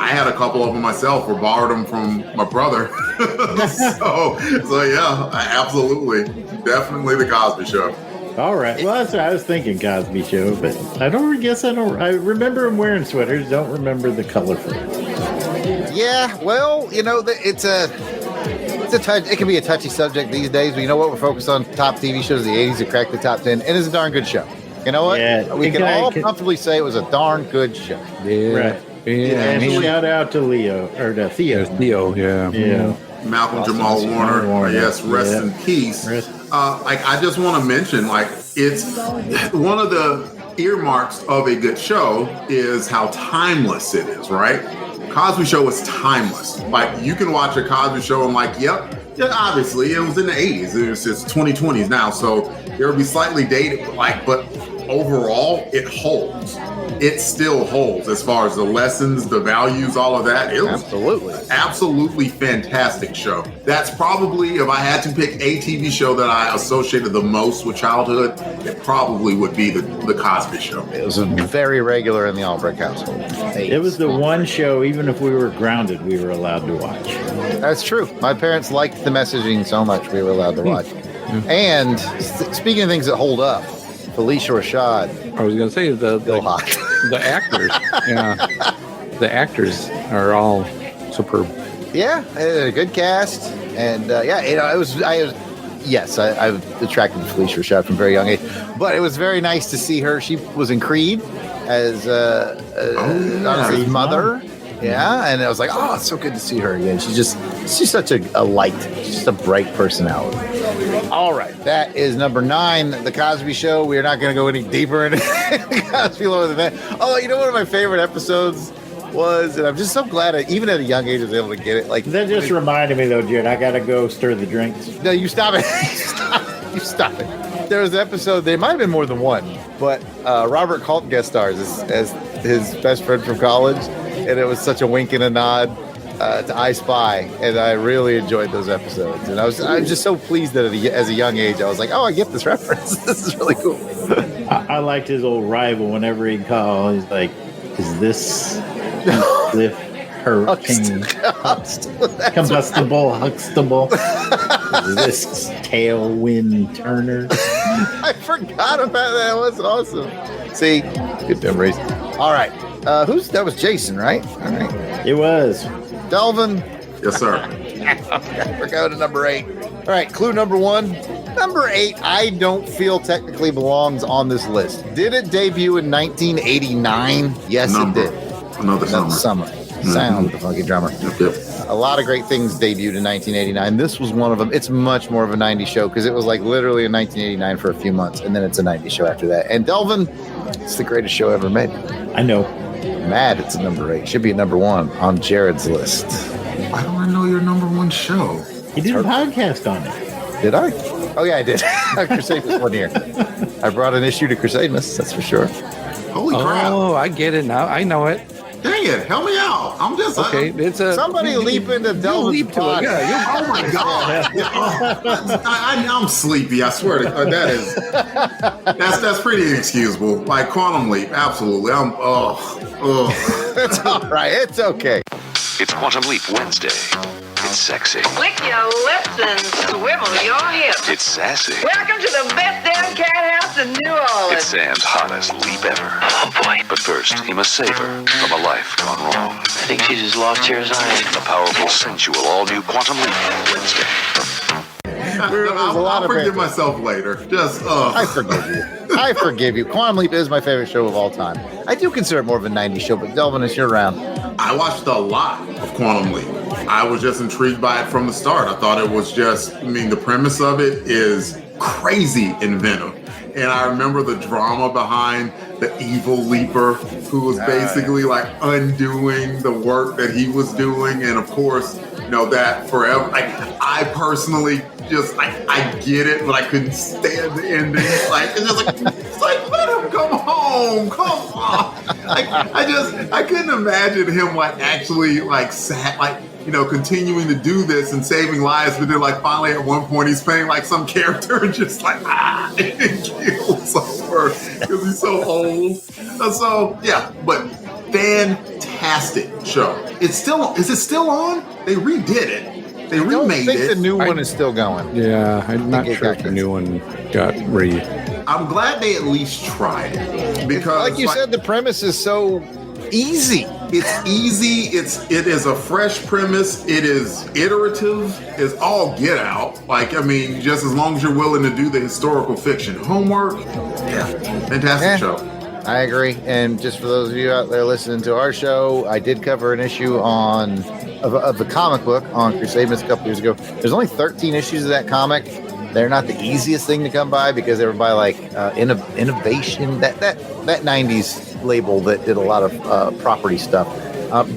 had a couple of them myself, or borrowed them from my brother. so yeah, absolutely, definitely the Cosby Show. All right. Well, that's what I was thinking, Cosby Show, but I remember him wearing sweaters. Don't remember the colorful. Yeah, well, it can be a touchy subject these days, but you know what? We're focused on top TV shows of the 80s that cracked the top 10, and it's a darn good show. You know what? Yeah, we can all comfortably say it was a darn good show. Yeah. Right. Yeah. And shout out to Theo. Theo, yeah. Malcolm Jamal Warner. Yes, rest in peace. I just want to mention, it's one of the earmarks of a good show is how timeless it is, right? Cosby Show is timeless. You can watch a Cosby Show and yeah, obviously it was in the 80s. It's 2020s now, so it will be slightly dated, but overall it holds. It still holds as far as the lessons, the values, all of that. It was absolutely fantastic show. That's probably, if I had to pick a TV show that I associated the most with childhood, it probably would be the Cosby Show. It was very regular in the Albrecht household. It was the one show, even if we were grounded, we were allowed to watch. That's true. My parents liked the messaging so much we were allowed to watch. And speaking of things that hold up, Felicia Rashad. I was going to say the actors. The actors are all superb. Yeah, a good cast, and I was attracted to Felicia Rashad from a very young age. But it was very nice to see her. She was in Creed as his mother. Yeah, and I was like, oh, it's so good to see her again. She's such a light, just a bright personality. All right, that is number 9, The Cosby Show. We are not going to go any deeper into Cosby lower than that. Oh, one of my favorite episodes was, and I'm just so glad even at a young age I was able to get it. That just reminded me though, Jared, I got to go stir the drinks. No, you stop it. You stop it. There was an episode, there might have been more than one, but Robert Culp guest stars as his best friend from college. And it was such a wink and a nod to I Spy, and I really enjoyed those episodes. And I was just so pleased that as a young age, I was like, oh, I get this reference. This is really cool. I liked his old rival whenever he'd call. He's like, is this Cliff Hurricane? Combustible Huxtable? Is this Tailwind Turner? I forgot about that. That was awesome. See, good memories. All right. That was Jason, right? All right. It was. Delvin. Yes, sir. Okay, we're going to number 8. All right, clue number 1. Number 8, I don't feel technically belongs on this list. Did it debut in 1989? Yes, it did. Another summer. Mm-hmm. Sound, the funky drummer. Yep. A lot of great things debuted in 1989. This was one of them. It's much more of a 90s show because it was literally in 1989 for a few months, and then it's a 90s show after that. And Delvin, it's the greatest show ever made. I know. Mad it's a number 8. Should be a number 1 on Jarrod's list. Why do I know your number 1 show? You did a podcast on it. Did I? Oh, yeah, I did. Crusademas one year. I brought an issue to Crusademas, that's for sure. Holy crap. Oh, I get it now. I know it. Dang it. Help me out. I'm just... Okay, it's a... Somebody leap into Delvin's pod. Yeah, oh, my God. I'm sleepy. I swear to God. That's pretty inexcusable. Quantum Leap, absolutely. It's all right. It's okay. It's Quantum Leap Wednesday. It's sexy. Lick your lips and swivel your hips. It's sassy. Welcome to the best damn cat house in New Orleans. It's Sam's hottest leap ever. Oh, boy. But first, he must save her from a life gone wrong. I think she's as lost here as I am. The powerful, sensual, all-new Quantum Leap Wednesday. I'll forgive myself later. I forgive you. I forgive you. Quantum Leap is my favorite show of all time. I do consider it more of a 90s show, but Delvin, it's your round. I watched a lot of Quantum Leap. I was just intrigued by it from the start. I thought it was the premise of it is crazy inventive. And I remember the drama behind the evil leaper who was basically undoing the work that he was doing. And of course, that forever. I personally I get it, but I couldn't stand the ending. It's let him come home. Come on. I couldn't imagine him actually continuing to do this and saving lives, but then finally at one point he's playing some character and just it kills over because he's so old. So yeah, but fantastic show. Is it still on? They redid it. They remade it. I think the new one is still going. Yeah, I'm not sure if the new one got I'm glad they at least tried it because, like you said, the premise is so easy. It's easy. It is a fresh premise. It is iterative. It's all get out. Just as long as you're willing to do the historical fiction homework. Yeah, fantastic show. I agree. And just for those of you out there listening to our show, I did cover an issue of the comic book on Crusade Myths a couple years ago. There's only 13 issues of that comic. They're not the easiest thing to come by because they were by like Innovation, that 90s label that did a lot of property stuff.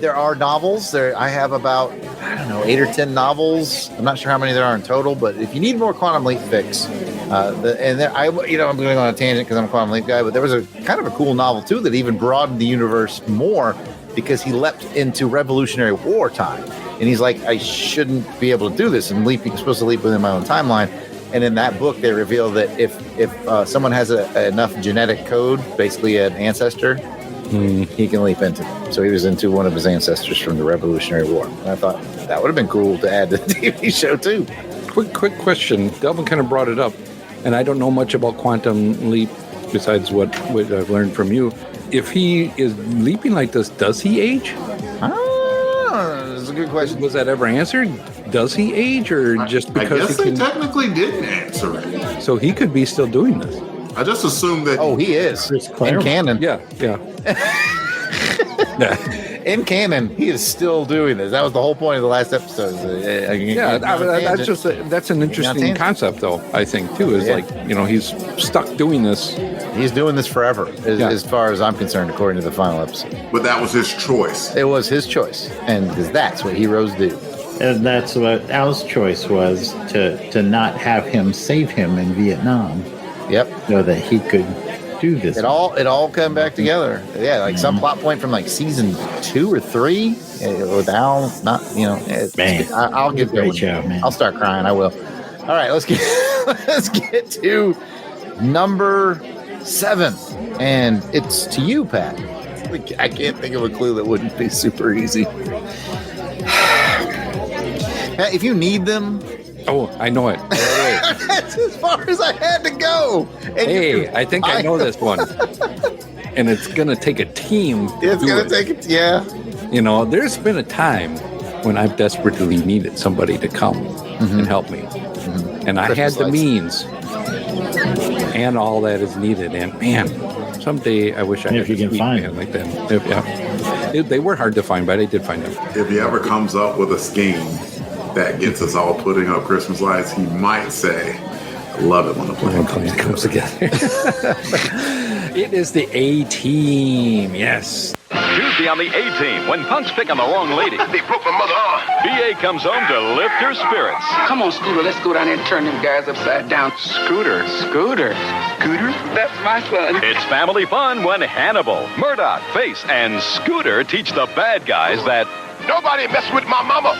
There are novels. I have about, 8 or 10 novels. I'm not sure how many there are in total, but if you need more Quantum Leap fix, I'm going on a tangent because I'm a Quantum Leap guy, but there was a kind of a cool novel too that even broadened the universe more because he leapt into Revolutionary War time. And he's like, I shouldn't be able to do this. And I'm supposed to leap within my own timeline. And in that book, they reveal that if someone has enough genetic code, basically an ancestor, he can leap into it. So he was into one of his ancestors from the Revolutionary War. And I thought that would have been cool to add to the TV show too. Quick question. Delvin kind of brought it up, and I don't know much about Quantum Leap besides what I've learned from you. If he is leaping like this, does he age? That's a good question. Was that ever answered? Does he age, or just because I guess they technically didn't answer it. So he could be still doing this. I just assumed that. Oh, he is in canon. Yeah. In canon, he is still doing this. That was the whole point of the last episode. That's an interesting concept, though. I think too is he's stuck doing this. He's doing this forever, as far as I'm concerned, according to the final episode. But that was his choice. It was his choice, and because that's what heroes do. And that's what Al's choice was, to not have him save him in Vietnam. Yep. So that he could do this. It all come back together. Yeah, like some plot point from like season 2 or 3 with Al. Not I'll give great show, man. I'll start crying. I will. All right, let's get to number 7, and it's to you, Pat. I can't think of a clue that wouldn't be super easy. Pat, if you need them. Oh, I know it. That's as far as I had to go. And I think I know this one. And it's going to take a team. It's going to take it. Yeah. There's been a time when I've desperately needed somebody to come and help me. Mm-hmm. And I had the means and all that is needed. And man, someday I wish I had a man like that. They were hard to find, but I did find them. If he ever comes up with a scheme that gets us all putting up Christmas lights, he might say, I love it when the plan comes together. It is the A-Team, yes. Tuesday on the A-Team, when punks pick on the wrong lady. They broke my mother arm. BA comes home to lift her spirits. Come on, Scooter, let's go down there and turn them guys upside down. Scooter? That's my son. It's family fun when Hannibal, Murdoch, Face, and Scooter teach the bad guys that nobody mess with my mama.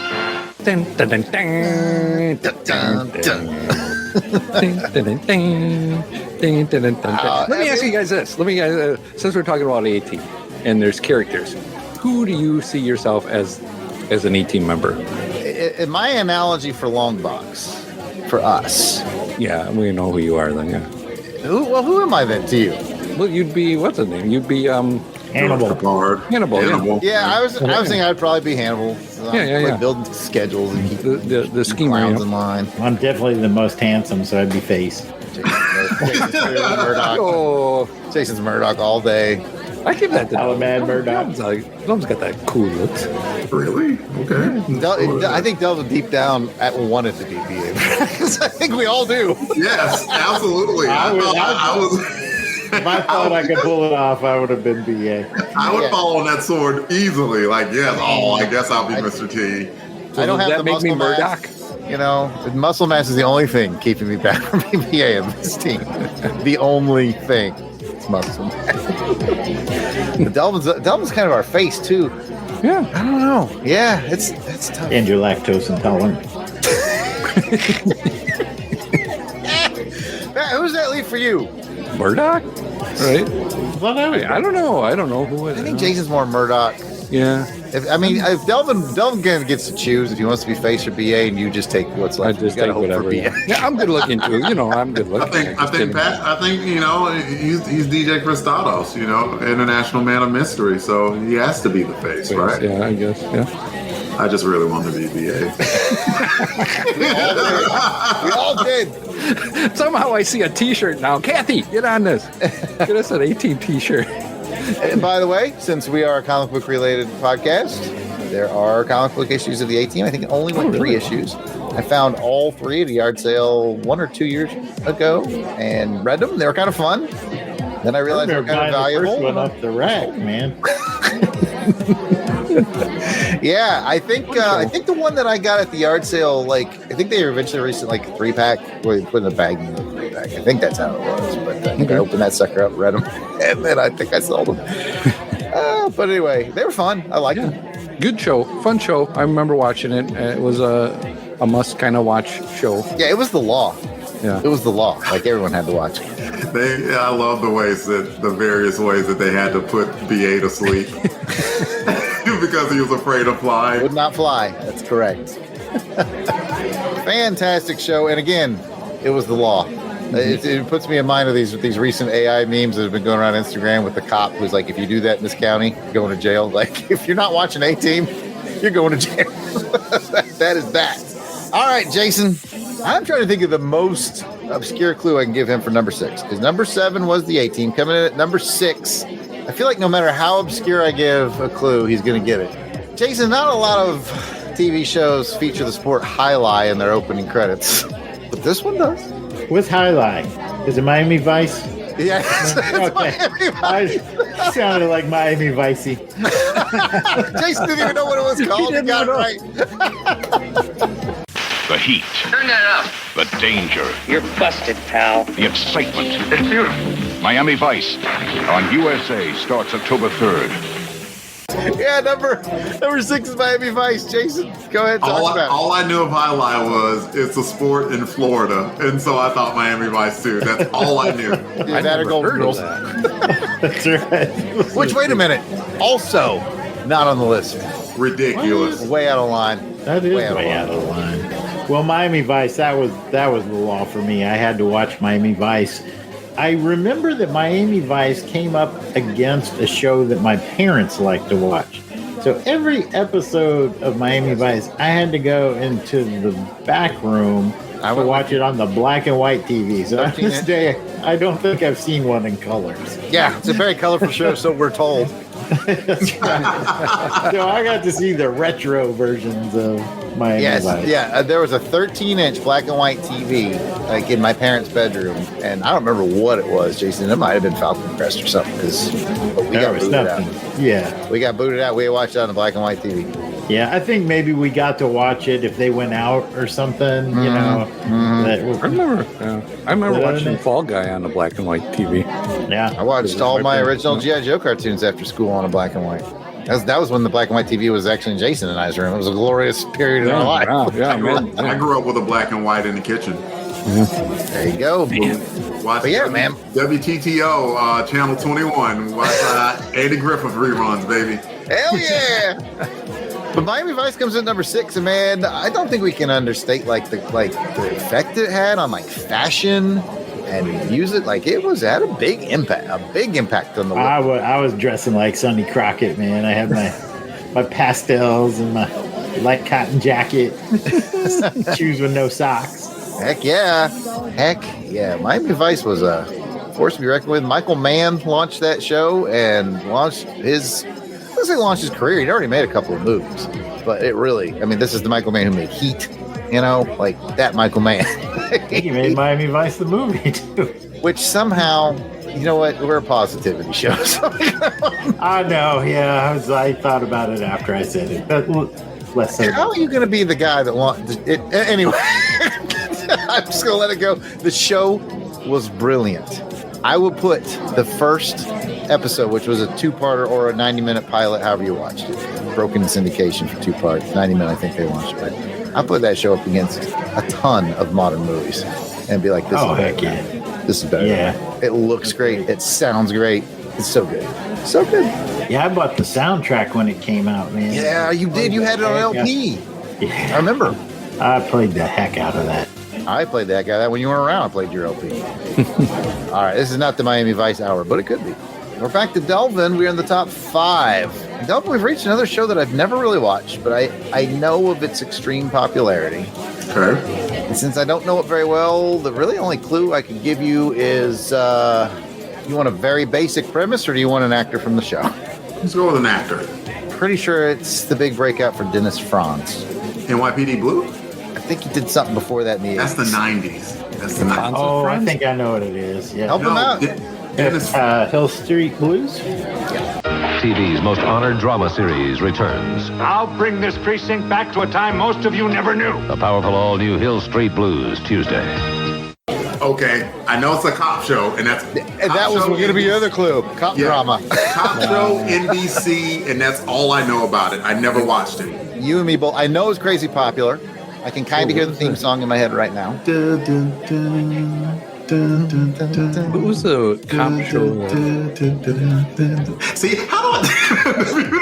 Dun, dun, dun, dun, dun, dun, dun. Let me ask you guys this. Since we're talking about A-Team and there's characters, who do you see yourself as an A-Team member? In my analogy for Longbox, for us. Yeah, we know who you are then, yeah. Who am I then to you? Well, you'd be, what's his name? You'd be Hannibal. Hannibal. Yeah, I was thinking I'd probably be Hannibal. Yeah. Building schedules and keep the schemer in line. I'm definitely the most handsome, so I'd be Face. Jason's Murdoch. Oh, Jason's Murdoch all day. I give that to Mad Murdoch. Delvin's got that cool look. Really? Okay. I think Delvin deep down wanted to be BA. I think we all do. Yes, absolutely. I was. If I thought I could pull it off, I would have been BA. I would fall on that sword easily. Like, yes, I guess I'll be Mr. T. So I don't have the muscle mass. Muscle mass is the only thing keeping me back from being BA in this team. The only thing. It's muscle mass. But Delvin's kind of our face, too. Yeah. I don't know. Yeah, it's tough. And you're lactose intolerant. Who's that lead for you? Murdoch? Right? I don't know who it is. I think Jason's more Murdoch. Yeah. If Delvin gets to choose if he wants to be Face or BA, and you just take what's left. I just take whatever. Yeah, I'm good looking too. I'm good looking. I think he's DJ Christados, international man of mystery, so he has to be the face, right? Yeah, I guess. Yeah. I just really wanted to be BA. We all did. Somehow I see a T-shirt now. Kathy, get on this. Get us an 18 T-shirt. And by the way, since we are a comic book related podcast, there are comic book issues of the A-Team. I think it only went 3 issues. I found all 3 at a yard sale 1 or 2 years ago and read them. They were kind of fun. Then I realized they were kind of valuable. The first one off the rack, man. Yeah, I think the one that I got at the yard sale, like I think they eventually released it like a 3-pack where they put in a bag in the 3-pack. I think that's how it was. But I opened that sucker up, read them, and then I think I sold them. But anyway, they were fun. I liked them. Good show, fun show. I remember watching it. It was a must kind of watch show. Yeah, it was the law. Yeah, it was the law. Like everyone had to watch it. I love the various ways that they had to put BA to sleep because he was afraid of flying. Would not fly. That's correct. Fantastic show, and again, it was the law. It puts me in mind of these recent AI memes that have been going around Instagram with the cop who's like, if you do that in this county, you're going to jail. Like, if you're not watching A-Team, you're going to jail. That is that. All right, Jason. I'm trying to think of the most obscure clue I can give him for number 6. Because number 7 was the A-Team. Coming in at number 6, I feel like no matter how obscure I give a clue, he's going to get it. Jason, not a lot of TV shows feature the sport highlight in their opening credits. But this one does. What's highlight? Is it Miami Vice? Yeah. Okay. I sounded like Miami Vicey. Jason didn't even know what it was called. He got it right. The heat. Turn that up. The danger. You're busted, pal. The excitement. It's beautiful. Miami Vice on USA starts October 3rd. Yeah, number 6 is Miami Vice. Jason, go ahead. All I knew of highlight was it's a sport in Florida, and so I thought Miami Vice too. That's all I knew. I that or Golden Girls. That's right. Which, wait a minute, also not on the list. Ridiculous. Way out of line. That is way out of line. Well, Miami Vice, that was the law for me. I had to watch Miami Vice. I remember that Miami Vice came up against a show that my parents liked to watch. So every episode of Miami Vice, I had to go into the back room to watch it on the black and white TV. So on this day, I don't think I've seen one in colors. Yeah, it's a very colorful show, so we're told. That's right. So I got to see the retro versions of Miami Vice. Yeah, there was a 13-inch black and white TV like in my parents' bedroom, and I don't remember what it was, Jason. It might have been Falcon Crest or something. But we got booted out. Yeah, we got booted out. We watched it on the black and white TV. Yeah, I think maybe we got to watch it if they went out or something. You know, I remember watching Fall Guy on the black and white TV. Yeah, I watched all my original G.I. Joe cartoons after school on a black and white. That was when the black and white TV was actually in Jason and I's room. It was a glorious period in our life. Wow, I grew up with a black and white in the kitchen. There you go. Watch man. WTTO, Channel 21. Watch Andy Griffith reruns, baby. Hell yeah. But Miami Vice comes in number 6, and man, I don't think we can understate the effect it had on fashion and music. Like it had a big impact on the world. I was dressing like Sonny Crockett, man. I had my pastels and my light cotton jacket, shoes with no socks. Heck yeah. Miami Vice was a force to be reckoned with. Michael Mann launched that show and launched his career. He'd already made a couple of movies, but it really, this is the Michael Mann who made Heat, like that Michael Mann. He made Miami Vice the movie too. Which somehow, you know what, we're a positivity show. I know, yeah. I thought about it after I said it. How are you going to be the guy that wants it? Anyway, I'm just going to let it go. The show was brilliant. I will put the first episode, which was a 2-parter or a 90-minute pilot, however you watched it, broken syndication for 2 parts, 90 minutes, I think they launched it. I put that show up against a ton of modern movies and be like, this is better. Yeah. This is better. Yeah. It looks great. It sounds great. It's so good. So good. Yeah, I bought the soundtrack when it came out, man. Yeah, you did. You had it on LP. Yeah. I remember. I played the heck out of that. I played the heck out of that when you weren't around. I played your LP. All right, this is not the Miami Vice Hour, but it could be. We're back to Delvin. We're in the top 5. Delvin, we've reached another show that I've never really watched, but I know of its extreme popularity. Okay. And since I don't know it very well, the really only clue I can give you is you want a very basic premise, or do you want an actor from the show? Let's go with an actor. Pretty sure it's the big breakout for Dennis Franz. NYPD Blue? I think he did something before that in the 80s. That's the 90s. That's the 90s. Oh, I think I know what it is. Yeah. Help him out. Hill Street Blues? TV's most honored drama series returns. I'll bring this precinct back to a time most of you never knew. The powerful all-new Hill Street Blues, Tuesday. Okay, I know it's a cop show, and that was going to be your other clue. Cop drama. Cop show, NBC, and that's all I know about it. I never watched it. You and me both. I know it's crazy popular. I can kind of hear the theme song in my head right now. What was the cop show? See, how do I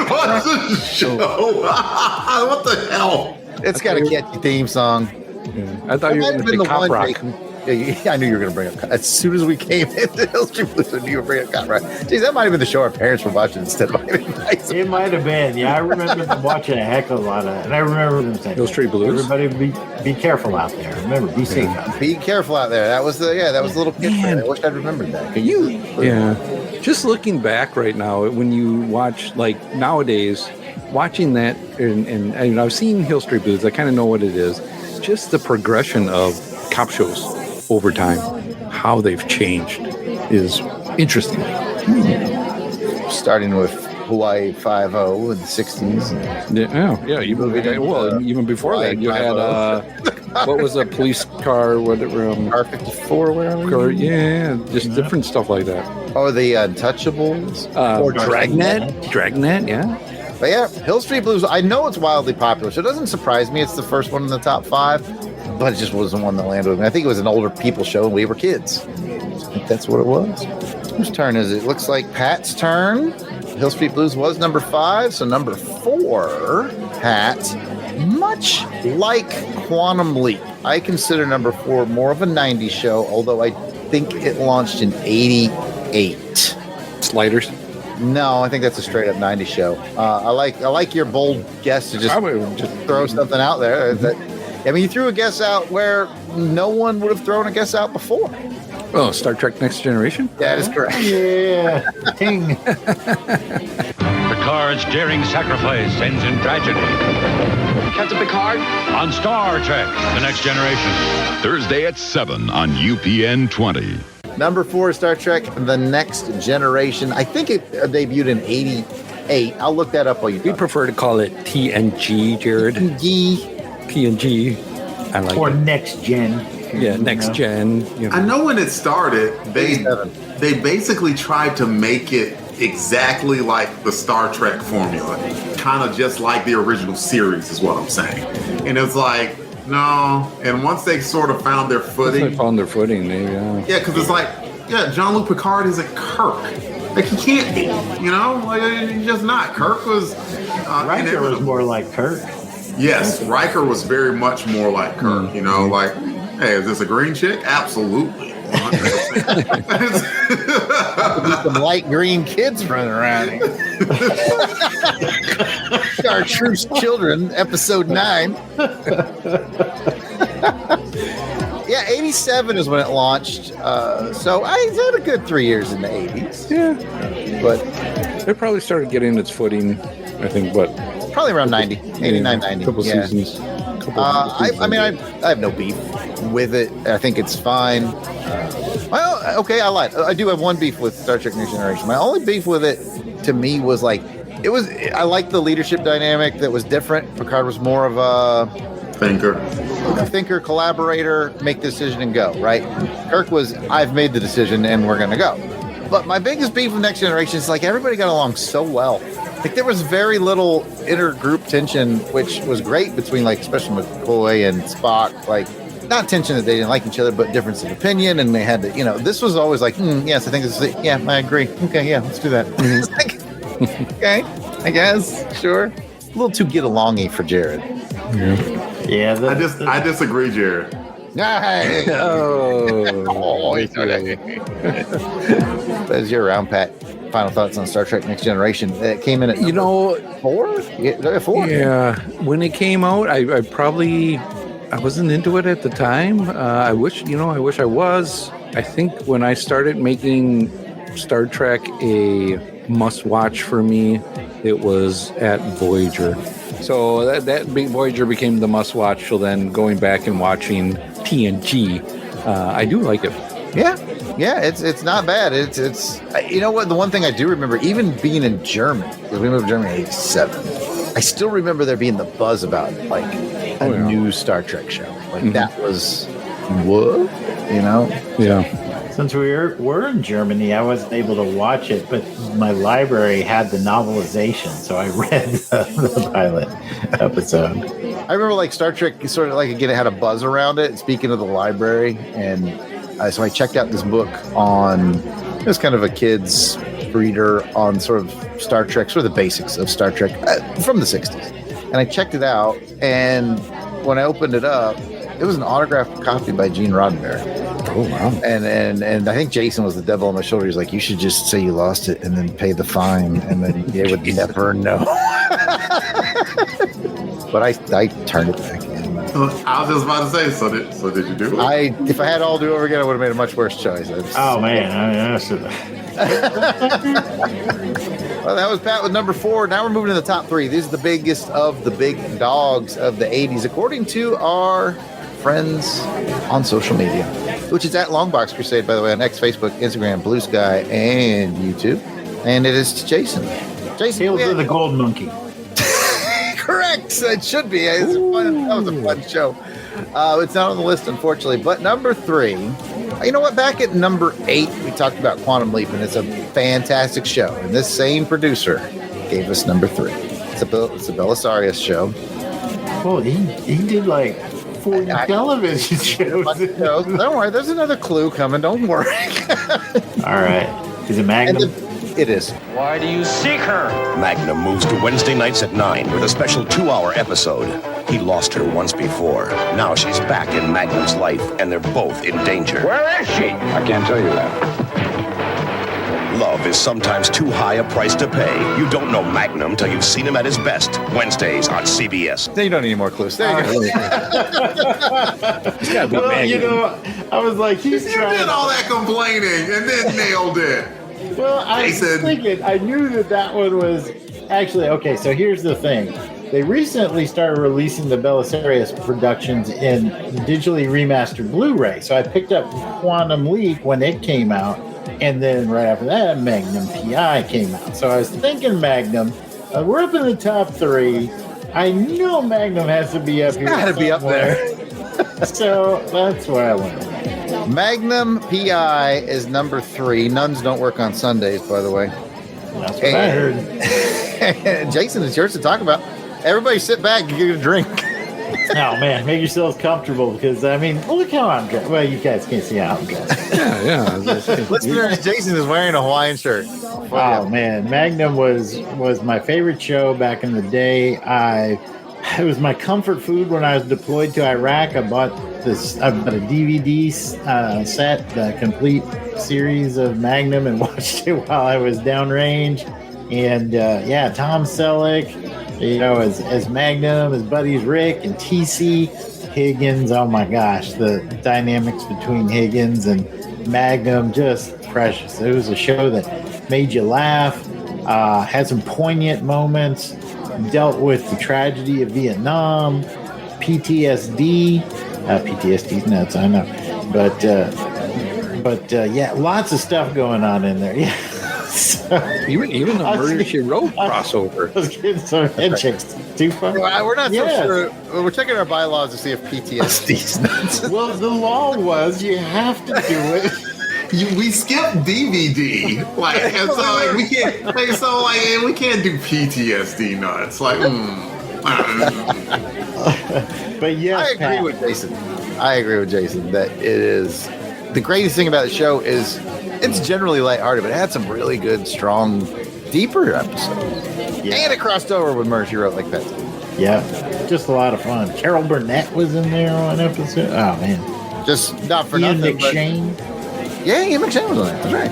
watch the show? What the hell? It's got a catchy theme song. Yeah. I thought you were going to say Cop Rock. Yeah, I knew you were going to bring up. As soon as we came into Hill Street Blues, I knew you were bringing up Cop Rock. Geez, that might have been the show our parents were watching instead of It might have been. Yeah, I remember them watching a heck of a lot of it. And I remember them saying, Hill Street Blues. Everybody be careful out there. Remember, be safe out there. Be careful out there. That was the little kid. I wish I'd remembered that. Yeah. Just looking back right now, when you watch, like, nowadays, watching that, and I've seen Hill Street Blues, I kind of know what it is. Just the progression of cop shows over time, how they've changed is interesting. Starting with Hawaii 5-0 in the 60s. Even before that, you had what was a police car? What R54 or whatever. Just different stuff like that. Oh, the Untouchables or Dragnet, yeah. But yeah, Hill Street Blues. I know it's wildly popular, so it doesn't surprise me. It's the first one in the top 5, but it just wasn't one that landed with me. I think it was an older people show, and we were kids. I think that's what it was. Whose turn is it? Looks like Pat's turn. Hill Street Blues was number 5, so number 4, Pat. Much like Quantum Leap, I consider number 4 more of a 90s show, although I think it launched in 88. Sliders? No, I think that's a straight up 90s show. I like your bold guess to just throw something out there. You threw a guess out where no one would have thrown a guess out before. Oh, Star Trek Next Generation? That is correct. Yeah. Ting. Picard's daring sacrifice ends in tragedy. Captain Picard? On Star Trek The Next Generation. Thursday at 7 on UPN 20. Number 4, Star Trek The Next Generation. I think it debuted in 88. I'll look that up while you talk. We prefer to call it TNG, Jarrod. TNG. I like or it. Next Gen. Yeah, Next Gen. I know when it started, they basically tried to make it exactly like the Star Trek formula. Kind of just like the original series is what I'm saying. And it's like, no. And once they sort of found their footing. Yeah, because it's like, Jean-Luc Picard isn't Kirk. Like, he can't be, Like, he's just not. Kirk was... Riker was more like Kirk. Yes, Riker was very much more like Kirk, like, hey, is this a green chick? Absolutely. 100%. Some light green kids running around here. Chartreuse Children, episode 9. Yeah, 87 is when it launched. So I had a good 3 years in the 80s. Yeah. But it probably started getting its footing, I think, probably around 90, 89, 90. Couple seasons. I have no beef with it. I think it's fine. I lied. I do have one beef with Star Trek Next Generation. My only beef with it, to me, was I liked the leadership dynamic that was different. Picard was more of a thinker, collaborator, make the decision and go, right? Kirk was, I've made the decision and we're going to go. But my biggest beef with Next Generation is everybody got along so well. There was very little inter-group tension, which was great between, especially McCoy and Spock. Not tension that they didn't like each other, but difference of opinion, and they had to, this was always yes, I think this is it. Yeah, I agree. Okay, yeah, let's do that. Okay, I guess, sure. A little too get-along-y for Jarrod. Yeah, I disagree, Jarrod. That's your round, Pat. final thoughts on Star Trek Next Generation? It came in at 4? Yeah, 4. Yeah, when it came out, I wasn't into it at the time. I wish I was. I think when I started making Star Trek a must-watch for me, it was at Voyager. So that big Voyager became the must-watch. So then going back and watching TNG, I do like it. Yeah, it's not bad. It's you know what? The one thing I do remember, even being in Germany, because we moved to Germany in '87, I still remember there being the buzz about like a new Star Trek show. Like that was what, you know? Yeah. Since we were in Germany, I wasn't able to watch it, but my library had the novelization, so I read the pilot episode. I remember like Star Trek sort of like, again, it had a buzz around it. Speaking of the library, and so I checked out this book on, it was kind of a kid's reader on sort of Star Trek, sort of the basics of Star Trek from the 60s. And I checked it out, and when I opened it up, it was an autographed copy by Gene Roddenberry. Oh, wow. And I think Jason was the devil on my shoulder. He's like, you should just say you lost it and then pay the fine, and then they would never know. But I turned it back in. I was just about to say, so did you do it? If I had all do over again, I would have made a much worse choice. Oh, man. I should Well, that was Pat with number 4. Now we're moving to the top 3. These are the biggest of the big dogs of the 80s, according to our friends on social media, which is at Longbox Crusade, by the way, on X, Facebook, Instagram, Blue Sky, and YouTube. And it is Jason. Tales of the Gold Monkey. Correct. It should be. That was a fun show. It's not on the list, unfortunately. But number 3, you know what? Back at number 8, we talked about Quantum Leap, and it's a fantastic show. And this same producer gave us number 3. It's a Belisarius show. Well, he did like 40 television shows. Don't worry. There's another clue coming. Don't worry. All right. Is it Magnum? It is. Why do you seek her? Magnum moves to Wednesday nights at 9 with a special 2-hour episode. He lost her once before. Now she's back in Magnum's life, and they're both in danger. Where is she? I can't tell you that. Love is sometimes too high a price to pay. You don't know Magnum till you've seen him at his best. Wednesdays on CBS. You don't need any more clues. There you go. Well, you know, I was like, you did all that complaining and then nailed it. Well, I was thinking, I knew that one was actually, okay, so here's the thing. They recently started releasing the Belisarius productions in digitally remastered Blu-ray. So I picked up Quantum Leap when it came out. And then right after that, Magnum PI came out. So I was thinking Magnum. We're up in the top 3. I know Magnum has to be up here. Got to be up there. So that's where I went. Magnum PI is number 3. Nuns don't work on Sundays, by the way. That's what I heard. Jason, it's yours to talk about. Everybody sit back and get a drink. Oh, man, make yourselves comfortable because, I mean, look how I'm dressed. Well, you guys can't see how I'm dressed. Yeah. Listeners, Jason is wearing a Hawaiian shirt. Oh, man. Magnum was my favorite show back in the day. It was my comfort food when I was deployed to Iraq. I bought a DVD set, the complete series of Magnum, and watched it while I was downrange. And, Tom Selleck. You know, as Magnum, his buddies Rick and TC, Higgins. Oh my gosh, the dynamics between Higgins and Magnum, just precious. It was a show that made you laugh, had some poignant moments, dealt with the tragedy of Vietnam, PTSD. PTSD's nuts, I know, but lots of stuff going on in there. Yeah. So, even the Murder She Wrote crossover. I was getting some head checks too far. We're not so sure. We're checking our bylaws to see if PTSD's nuts. Well, the law was you have to do it. We skipped DVD, we can't do PTSD nuts. But yes, I agree with Jason. That it is the greatest thing about the show is it's generally lighthearted, but it had some really good, strong, deeper episodes. Yeah. And it crossed over with Murder She Wrote like that. Yeah, just a lot of fun. Carol Burnett was in there on an episode. Oh man, just not for Ian nothing. McShane. Yeah, Ian McShane was on there. That's right.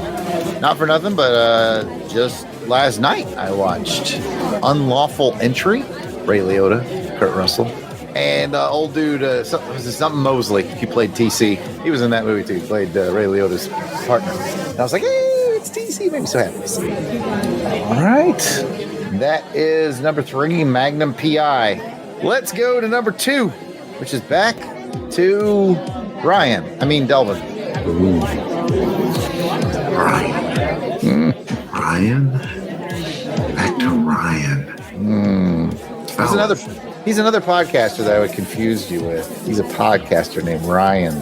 Not for nothing, but just last night I watched Unlawful Entry, Ray Liotta, Kurt Russell, and old dude, something Mosley. He played TC. He was in that movie too. He played Ray Liotta's partner. And I was like, hey, it's TC. Made me so happy to see it. All right. That is number 3, Magnum PI. Let's go to number 2, which is back to Delvin. Ryan? Back to Ryan. He's another podcaster that I would confuse you with. He's a podcaster named Ryan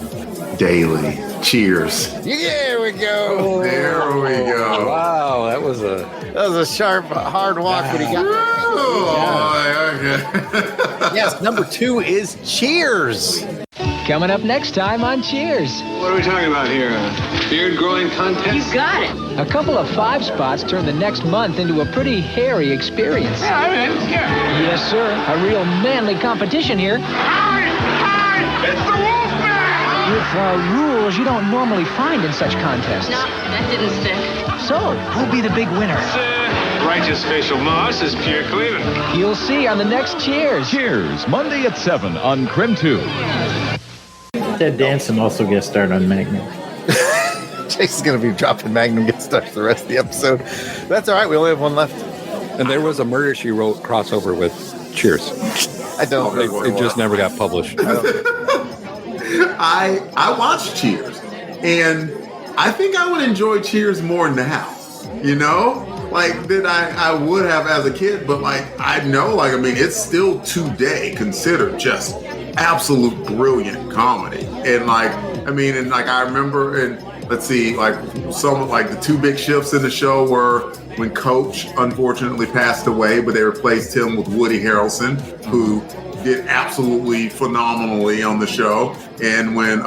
Daly. Cheers. There we go. There we go. Wow, that was a sharp, hard walk when he got. Okay. Yes, number 2 is Cheers. Coming up next time on Cheers. What are we talking about here? A beard growing contest? You got it. A couple of 5 spots turned the next month into a pretty hairy experience. Yeah, I mean, yeah. Yes, sir. A real manly competition here. Hi! It's the Wolfman! With rules you don't normally find in such contests. No, that didn't stick. So, who'll be the big winner? Righteous facial moss is pure cleaving. You'll see on the next Cheers. Cheers, Monday at 7 on Crim 2. Ted Danson also guest starred on Magnum. Jason's going to be dropping Magnum guest stars the rest of the episode. That's all right. We only have one left. And there was a Murder, She Wrote crossover with Cheers. I don't. It just never got published. I watched Cheers, and I think I would enjoy Cheers more now. You know, like than I would have as a kid. But like I know, like I mean, it's still today considered just absolute brilliant comedy. And like I mean, and like I remember, and let's see, like some like the 2 big shifts in the show were when Coach unfortunately passed away, but they replaced him with Woody Harrelson, who did absolutely phenomenally on the show. And when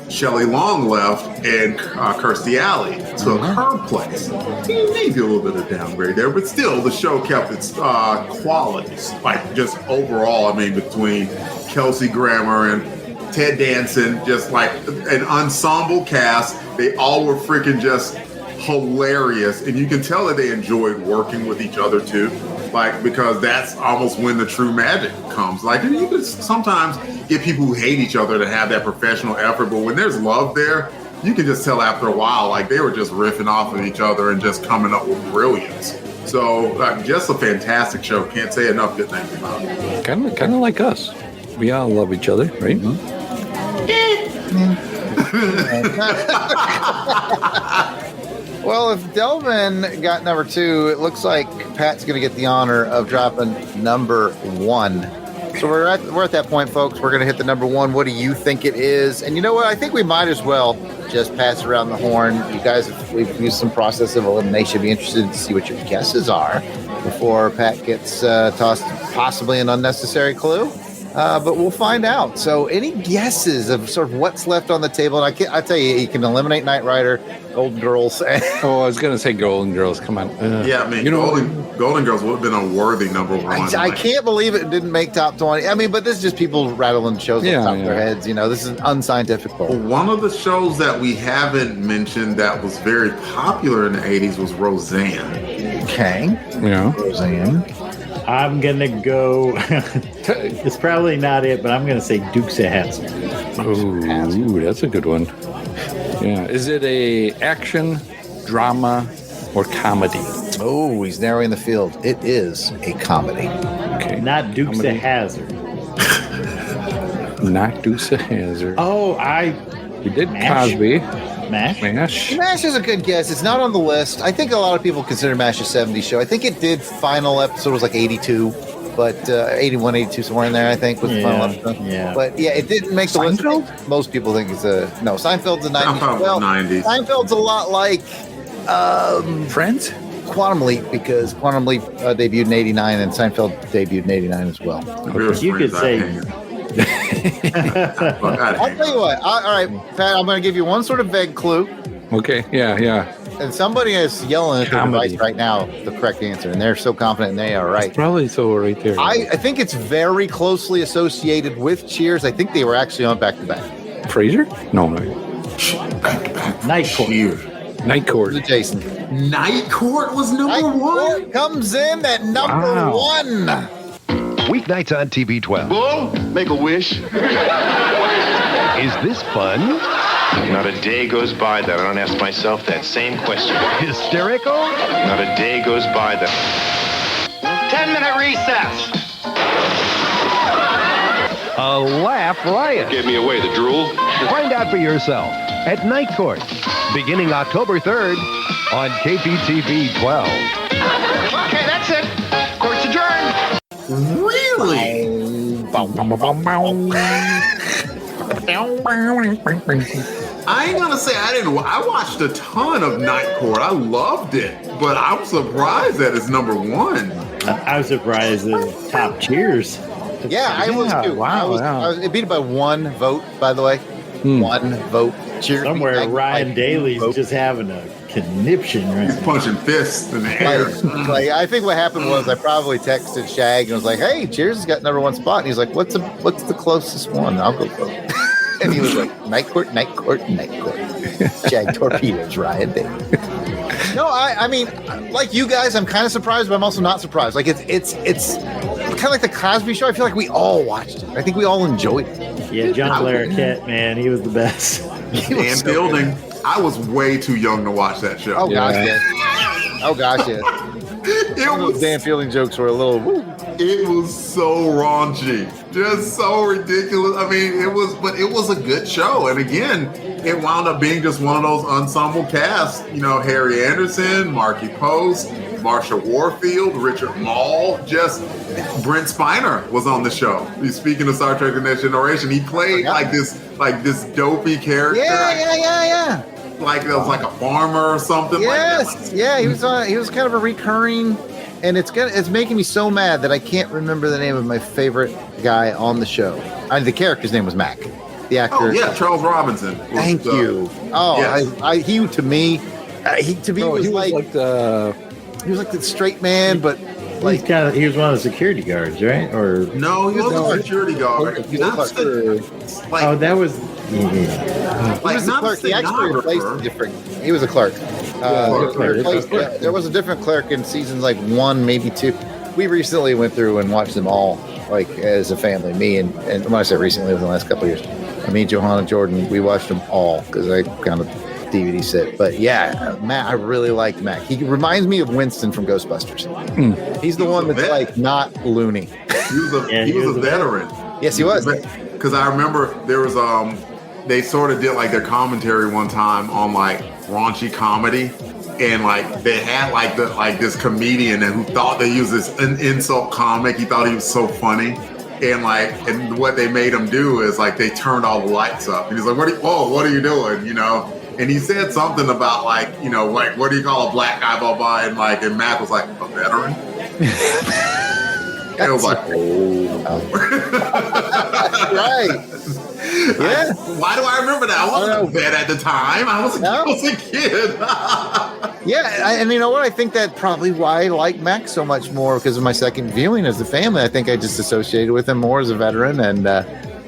Shelley Long left and Kirstie Alley took her place, maybe a little bit of downgrade there, but still the show kept its qualities, like just overall. I mean, between Kelsey Grammer and Ted Danson, just like an ensemble cast, they all were freaking just hilarious, and you can tell that they enjoyed working with each other too, like because that's almost when the true magic comes. Like you can sometimes get people who hate each other to have that professional effort, but when there's love there, you can just tell after a while, like they were just riffing off of each other and just coming up with brilliance. So just a fantastic show. Can't say enough good things about it. Kind of like us. We all love each other, right? Well, if Delvin got number 2, it looks like Pat's going to get the honor of dropping number 1. So we're at that point, folks. We're going to hit the number 1. What do you think it is? And you know what? I think we might as well just pass around the horn. You guys, we've used some process of elimination. Be interested to see what your guesses are before Pat gets tossed possibly an unnecessary clue. But we'll find out. So any guesses of sort of what's left on the table? And I tell you, you can eliminate Knight Rider, Golden Girls. Oh, I was going to say Golden Girls. Come on. Yeah, I mean, Golden Girls would have been a worthy number 1. I can't believe it didn't make top 20. I mean, but this is just people rattling shows on top of their heads. You know, this is unscientific. One of the shows that we haven't mentioned that was very popular in the 80s was Roseanne. Okay. Yeah. Roseanne. I'm going to go, it's probably not it, but I'm going to say Dukes of Hazzard. Ooh, that's a good one. Yeah. Is it a action, drama, or comedy? Oh, he's narrowing the field. It is a comedy. Okay. Not Dukes of Hazzard. Not Dukes of Hazzard. Oh, we did Cosby. MASH? MASH is a good guess. It's not on the list. I think a lot of people consider MASH a 70s show. I think it did final episode was like 82, but 81, 82, somewhere in there, I think, was the final episode. Yeah. But yeah, it didn't make the list. Most people think it's no, Seinfeld's a 90s. Seinfeld's 90s. Seinfeld's a lot like Friends? Quantum Leap, because Quantum Leap debuted in 89 and Seinfeld debuted in 89 as well. You could say... I'll tell you what. All right, Pat, I'm going to give you one sort of vague clue. Okay, yeah. And somebody is yelling at their device right now the correct answer, and they're so confident they are right. It's probably so right there. I think it's very closely associated with Cheers. I think they were actually on back-to-back. Frasier? No. Night Court. Night Court. Jason. Night Court was number one. Court comes in at number one. Weeknights on TV 12. Bull, make a wish. Is this fun? Not a day goes by that I don't ask myself that same question. Hysterical? Not a day goes by that... 10-minute recess. A laugh riot. Gave me away, the drool. Find out for yourself at Night Court, beginning October 3rd on KPTV 12. Okay, that's it. Court's adjourned. Really? I ain't gonna say I didn't. I watched a ton of Night Court. I loved it, but I'm surprised that it's number one. I was surprised that top Cheers. Yeah, I was too. Wow, it beat it by one vote, by the way. One vote. Cheers. Somewhere Ryan Daly's just having a conniption right He's punching fists in the air. I think what happened was I probably texted Shag and was like, "Hey, Cheers has got number one spot." And he's like, "What's the closest one? I'll go vote." And he was like, Night Court, Night Court, Night Court. Shag torpedoes Ryan Daly. No, I mean, like you guys, I'm kind of surprised, but I'm also not surprised. Like it's kind of like the Cosby Show. I feel like we all watched it. I think we all enjoyed it. Yeah, John Larroquette, man, he was the best. Dan Fielding. I was way too young to watch that show. Oh gosh, yeah. Oh gosh, yeah. It was Dan Fielding jokes were a little. Woo. It was so raunchy, just so ridiculous. I mean, it was a good show. And again, it wound up being just one of those ensemble casts. You know, Harry Anderson, Marky Post, Marsha Warfield, Richard Mall, just Brent Spiner was on the show. He's speaking of Star Trek: The Next Generation. He played like this dopey character. Yeah. Like that was like a farmer or something. Yes, he was kind of a recurring, and it's making me so mad that I can't remember the name of my favorite guy on the show. The character's name was Mac, the actor. Oh yeah, Charles Robinson. Thank you. Oh, yes. He was like the straight man, but like he was one of the security guards, right? Or no, he wasn't a security guard. That was. Like the clerk, he actually replaced a different. He was a clerk. There was a different clerk in seasons like 1, maybe 2. We recently went through and watched them all, like as a family. Me and when I say recently, it was in the last couple of years. Me, Johanna, Jordan, we watched them all because I kind of DVD set. But yeah, Matt, I really liked Mac. He reminds me of Winston from Ghostbusters. He's the one that's like not loony. He was a veteran. Yes, he was. Because I remember there was they sort of did like their commentary one time on like raunchy comedy, and like they had like this comedian who thought they used this insult comic. He thought he was so funny, and what they made him do is like they turned all the lights up, and he's like, what are you doing, you know? And he said something about like, you know, like what do you call a black guy blah blah, and Matt was like, a veteran. It was like, right. Yeah. Why do I remember that? I wasn't a vet at the time. I was a kid. Yeah, and you know what? I think that probably why I like Mac so much more because of my second viewing as a family. I think I just associated with him more as a veteran, and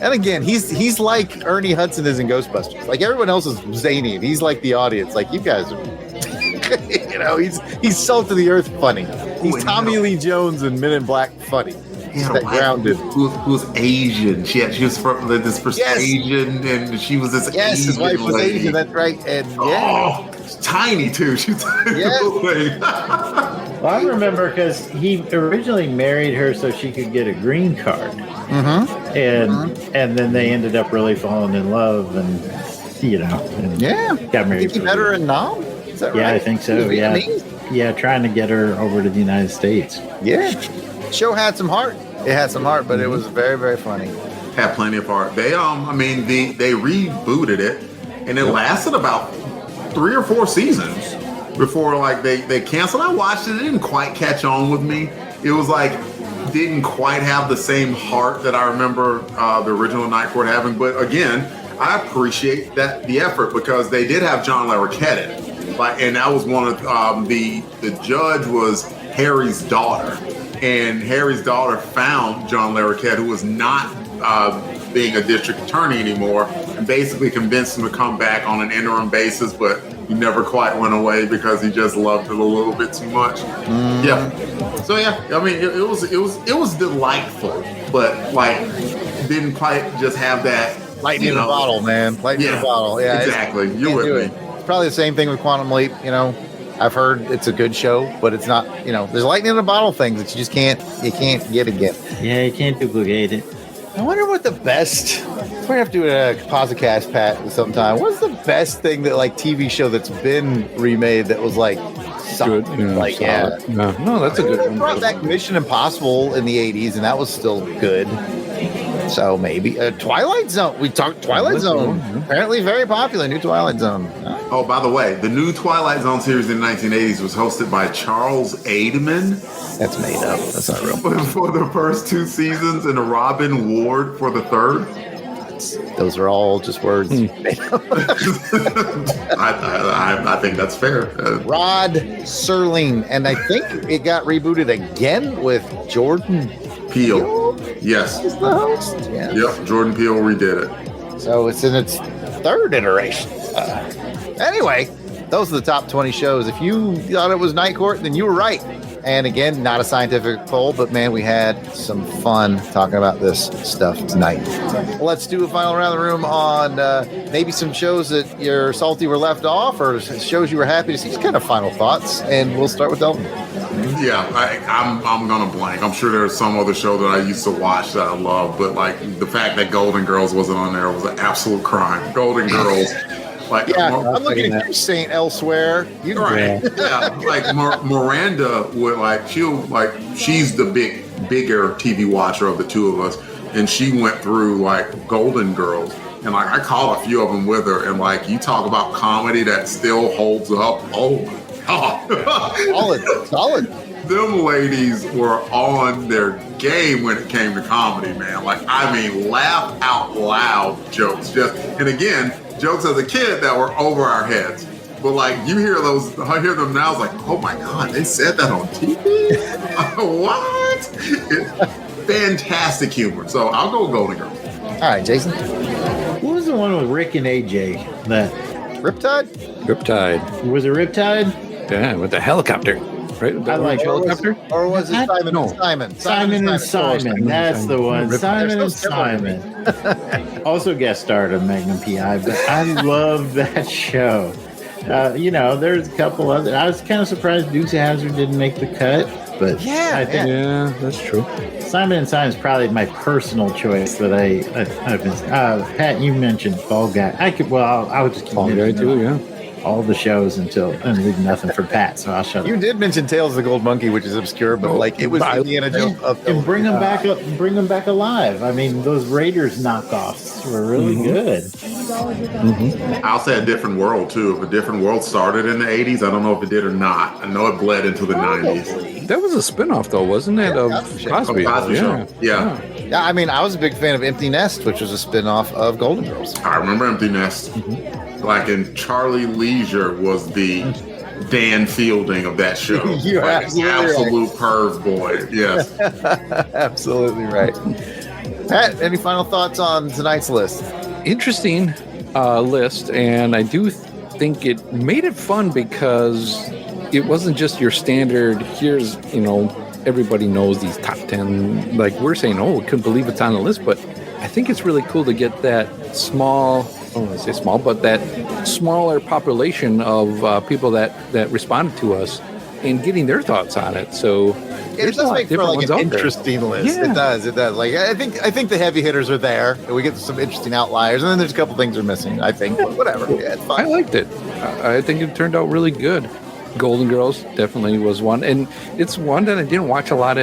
again, he's like Ernie Hudson is in Ghostbusters. Like everyone else is zany, and he's like the audience. Like you guys are. You know, he's salt of the earth funny. He's Tommy Lee Jones in Men in Black funny. He's grounded. Who's Asian? She was from this Asian, and she was this. Yes, Asian his wife was lady. Asian. That's right. And she's tiny too. She's tiny. Well, I remember because he originally married her so she could get a green card, and then they ended up really falling in love, and got married. Think he met her in Nam? Is that right? I think so. Yeah, trying to get her over to the United States. Yeah, show had some heart. It had some heart, but it was very, very funny. Had plenty of heart. They they rebooted it, and it lasted about 3 or 4 seasons before they canceled. I watched it. It didn't quite catch on with me. It was like didn't quite have the same heart that I remember the original Night Court having. But again, I appreciate the effort because they did have John Larroquette in it. And that was one of the judge was Harry's daughter, and Harry's daughter found John Larroquette, who was not being a district attorney anymore, and basically convinced him to come back on an interim basis. But he never quite went away because he just loved it a little bit too much. Yeah. So yeah, I mean, it was delightful, but like didn't quite just have that lightning in a bottle, man. Lightning in a bottle. Yeah, exactly. You're with me. It's probably the same thing with Quantum Leap. You know, I've heard it's a good show, but it's not. You know, there's lightning in a bottle things that you just can't get again. Yeah, you can't duplicate it. I wonder what the best. We're gonna have to do a composite cast, Pat, sometime. What's the best thing that like TV show that's been remade that was like good? Like solid. No, that's a good one. Brought back Mission Impossible in the '80s, and that was still good. So maybe Twilight Zone. We talked Twilight Zone. Apparently very popular. New Twilight Zone. Oh, by the way, the new Twilight Zone series in the 1980s was hosted by Charles Ademan. That's made up. That's not real. For the first 2 seasons, and Robin Ward for the third. Those are all just words. I think that's fair. Rod Serling, and I think it got rebooted again with Jordan Peele. Yes. He's the host. Yeah. Yep, Jordan Peele redid it. So it's in its 3rd iteration. Anyway, those are the top 20 shows. If you thought it was Night Court, then you were right. And again, not a scientific poll, but man, we had some fun talking about this stuff tonight. Let's do a final round of the room on maybe some shows that you're salty were left off, or shows you were happy to see. Just kind of final thoughts, and we'll start with Delvin. Yeah, I'm gonna blank. I'm sure there's some other show that I used to watch that I love, but like the fact that Golden Girls wasn't on there was an absolute crime. Golden Girls. Like, yeah, I'm looking at you, Saint Elsewhere. You right? Yeah, like Miranda would she's the bigger TV watcher of the two of us, and she went through like Golden Girls, and like I caught a few of them with her, and like you talk about comedy that still holds up. Oh my god, solid. Them ladies were on their game when it came to comedy, man. Like I mean, laugh out loud jokes, and again. Jokes as a kid that were over our heads, but like I hear them now. It's like, oh my god, they said that on TV. What? It's fantastic humor. So I'll go Golden Girls. All right, Jason. What was the one with Rick and AJ? That Riptide. Was it Riptide? Yeah, with the helicopter. Right? I like helicopter. Or was it Simon and Simon? Simon and Simon. That's the one. Simon and Simon. Also guest starred on Magnum PI, but I love that show. There's a couple other. I was kind of surprised Dukes of Hazzard didn't make the cut, but I think that's true. Simon and Simon is probably my personal choice that I've been. Pat, you mentioned Fall Guy. I would just keep Fall Guy too. Yeah. All the shows and leave nothing for Pat, so I'll shut up. You did mention Tales of the Gold Monkey, which is obscure, but like it was Indiana Jones. And bring them back up, bring them back alive. I mean, those Raiders knockoffs were really good. I'll say A Different World too. If A Different World started in the 80s, I don't know if it did or not. I know it bled into the 90s. That was a spinoff though, wasn't it? Of Cosby. Yeah. I mean, I was a big fan of Empty Nest, which was a spinoff of Golden Girls. I remember Empty Nest. Like, and Charlie Leisure was the Dan Fielding of that show. You're like, absolute right. Perv boy. Yes. Absolutely right. Pat, any final thoughts on tonight's list? Interesting list, and I do think it made it fun because it wasn't just your standard, here's, everybody knows these top 10. Like, we're saying, we couldn't believe it's on the list, but I think it's really cool to get that small, I don't want to say small, but that smaller population of people that responded to us and getting their thoughts on it. So it does make for like an interesting list. Yeah. It does. Like I think the heavy hitters are there, and we get some interesting outliers, and then there's a couple things are missing. I think, but whatever. Yeah, it's fine. I liked it. I think it turned out really good. Golden Girls definitely was one, and it's one that I didn't watch a lot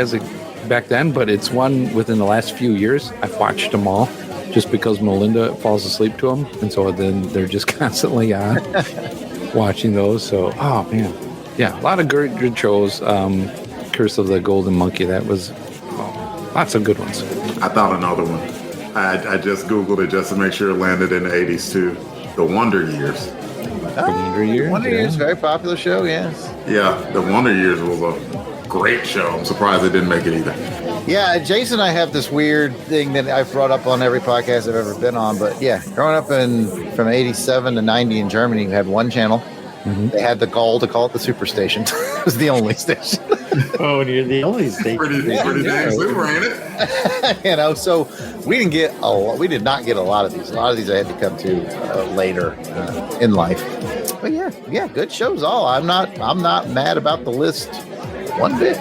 back then, but it's one within the last few years I've watched them all. Just because Melinda falls asleep to them, and so then they're just constantly on watching those. So, oh man, yeah, a lot of good shows. Curse of the Golden Monkey, that was lots of good ones. I thought another one. I just Googled it just to make sure it landed in the 80s too. The Wonder Years. Wonder Years, very popular show, yes. Yeah, The Wonder Years was a great show. I'm surprised they didn't make it either. Yeah, Jason and I have this weird thing that I've brought up on every podcast I've ever been on. But yeah, growing up from 87 to 90 in Germany, you had one channel. They had the gall to call it the Superstation. It was the only station. Oh, and you're the only station. Pretty dang super, ain't it? So we did not get a lot of these. A lot of these I had to come to later in life. But yeah, good shows all. I'm not mad about the list one bit.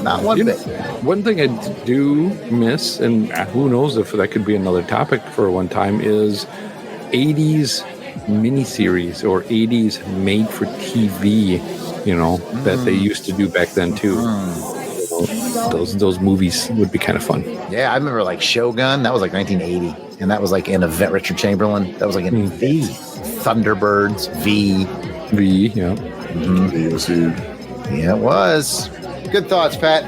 Not one bit. One thing I do miss, and who knows if that could be another topic for one time, is 80's miniseries or 80's made for TV, that they used to do back then too. Those movies would be kind of fun. Yeah, I remember like Shogun. That was like 1980, and that was like in Event. Richard Chamberlain. That was like in V. Thunderbirds. V. Yeah. V was huge. Yeah, it was. Good thoughts, Pat.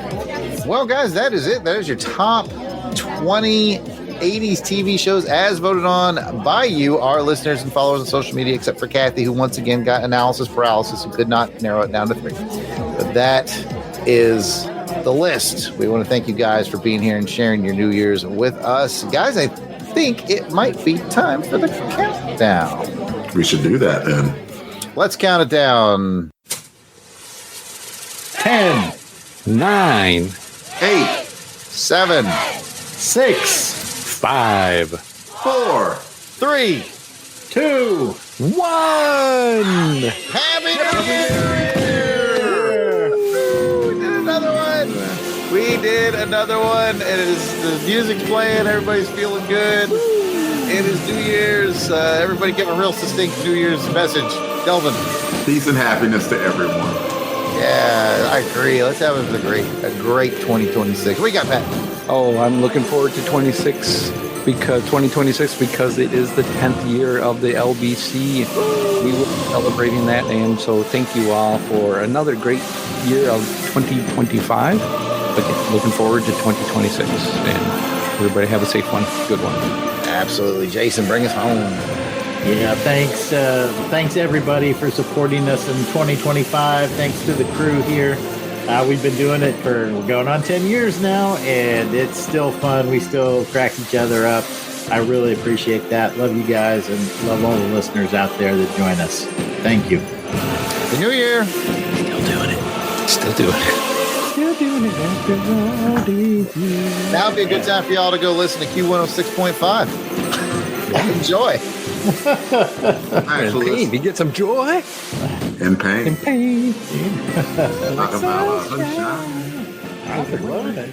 Well, guys, that is it. That is your top 20 80s TV shows as voted on by you, our listeners and followers on social media, except for Kathy, who once again got analysis paralysis and could not narrow it down to 3. But that is the list. We want to thank you guys for being here and sharing your New Year's with us. Guys, I think it might be time for the countdown. We should do that then. Let's count it down. 10, 9, 8, 7, 6, 5, 4, 3, 2, 1. Happy New Year! We did another one. It is the music's playing. Everybody's feeling good. It is New Year's. Everybody give a real succinct New Year's message. Delvin. Peace and happiness to everyone. Yeah, I agree. Let's have a great 2026. What you got, Pat? Oh, I'm looking forward to 2026 because it is the 10th year of the LBC. We will be celebrating that, and so thank you all for another great year of 2025. But looking forward to 2026, and everybody have a safe one, good one. Absolutely, Jason, bring us home. Yeah, thanks everybody for supporting us in 2025. Thanks to the crew here. We've been doing it we're going on 10 years now, and it's still fun. We still crack each other up. I really appreciate that. Love you guys, and love all the listeners out there that join us. Thank you. Happy New Year. Still doing it. Now would be a good time for y'all to go listen to Q106.5. Enjoy. Pain. You get some joy. In pain. In pain. Talk about sunshine. I love it.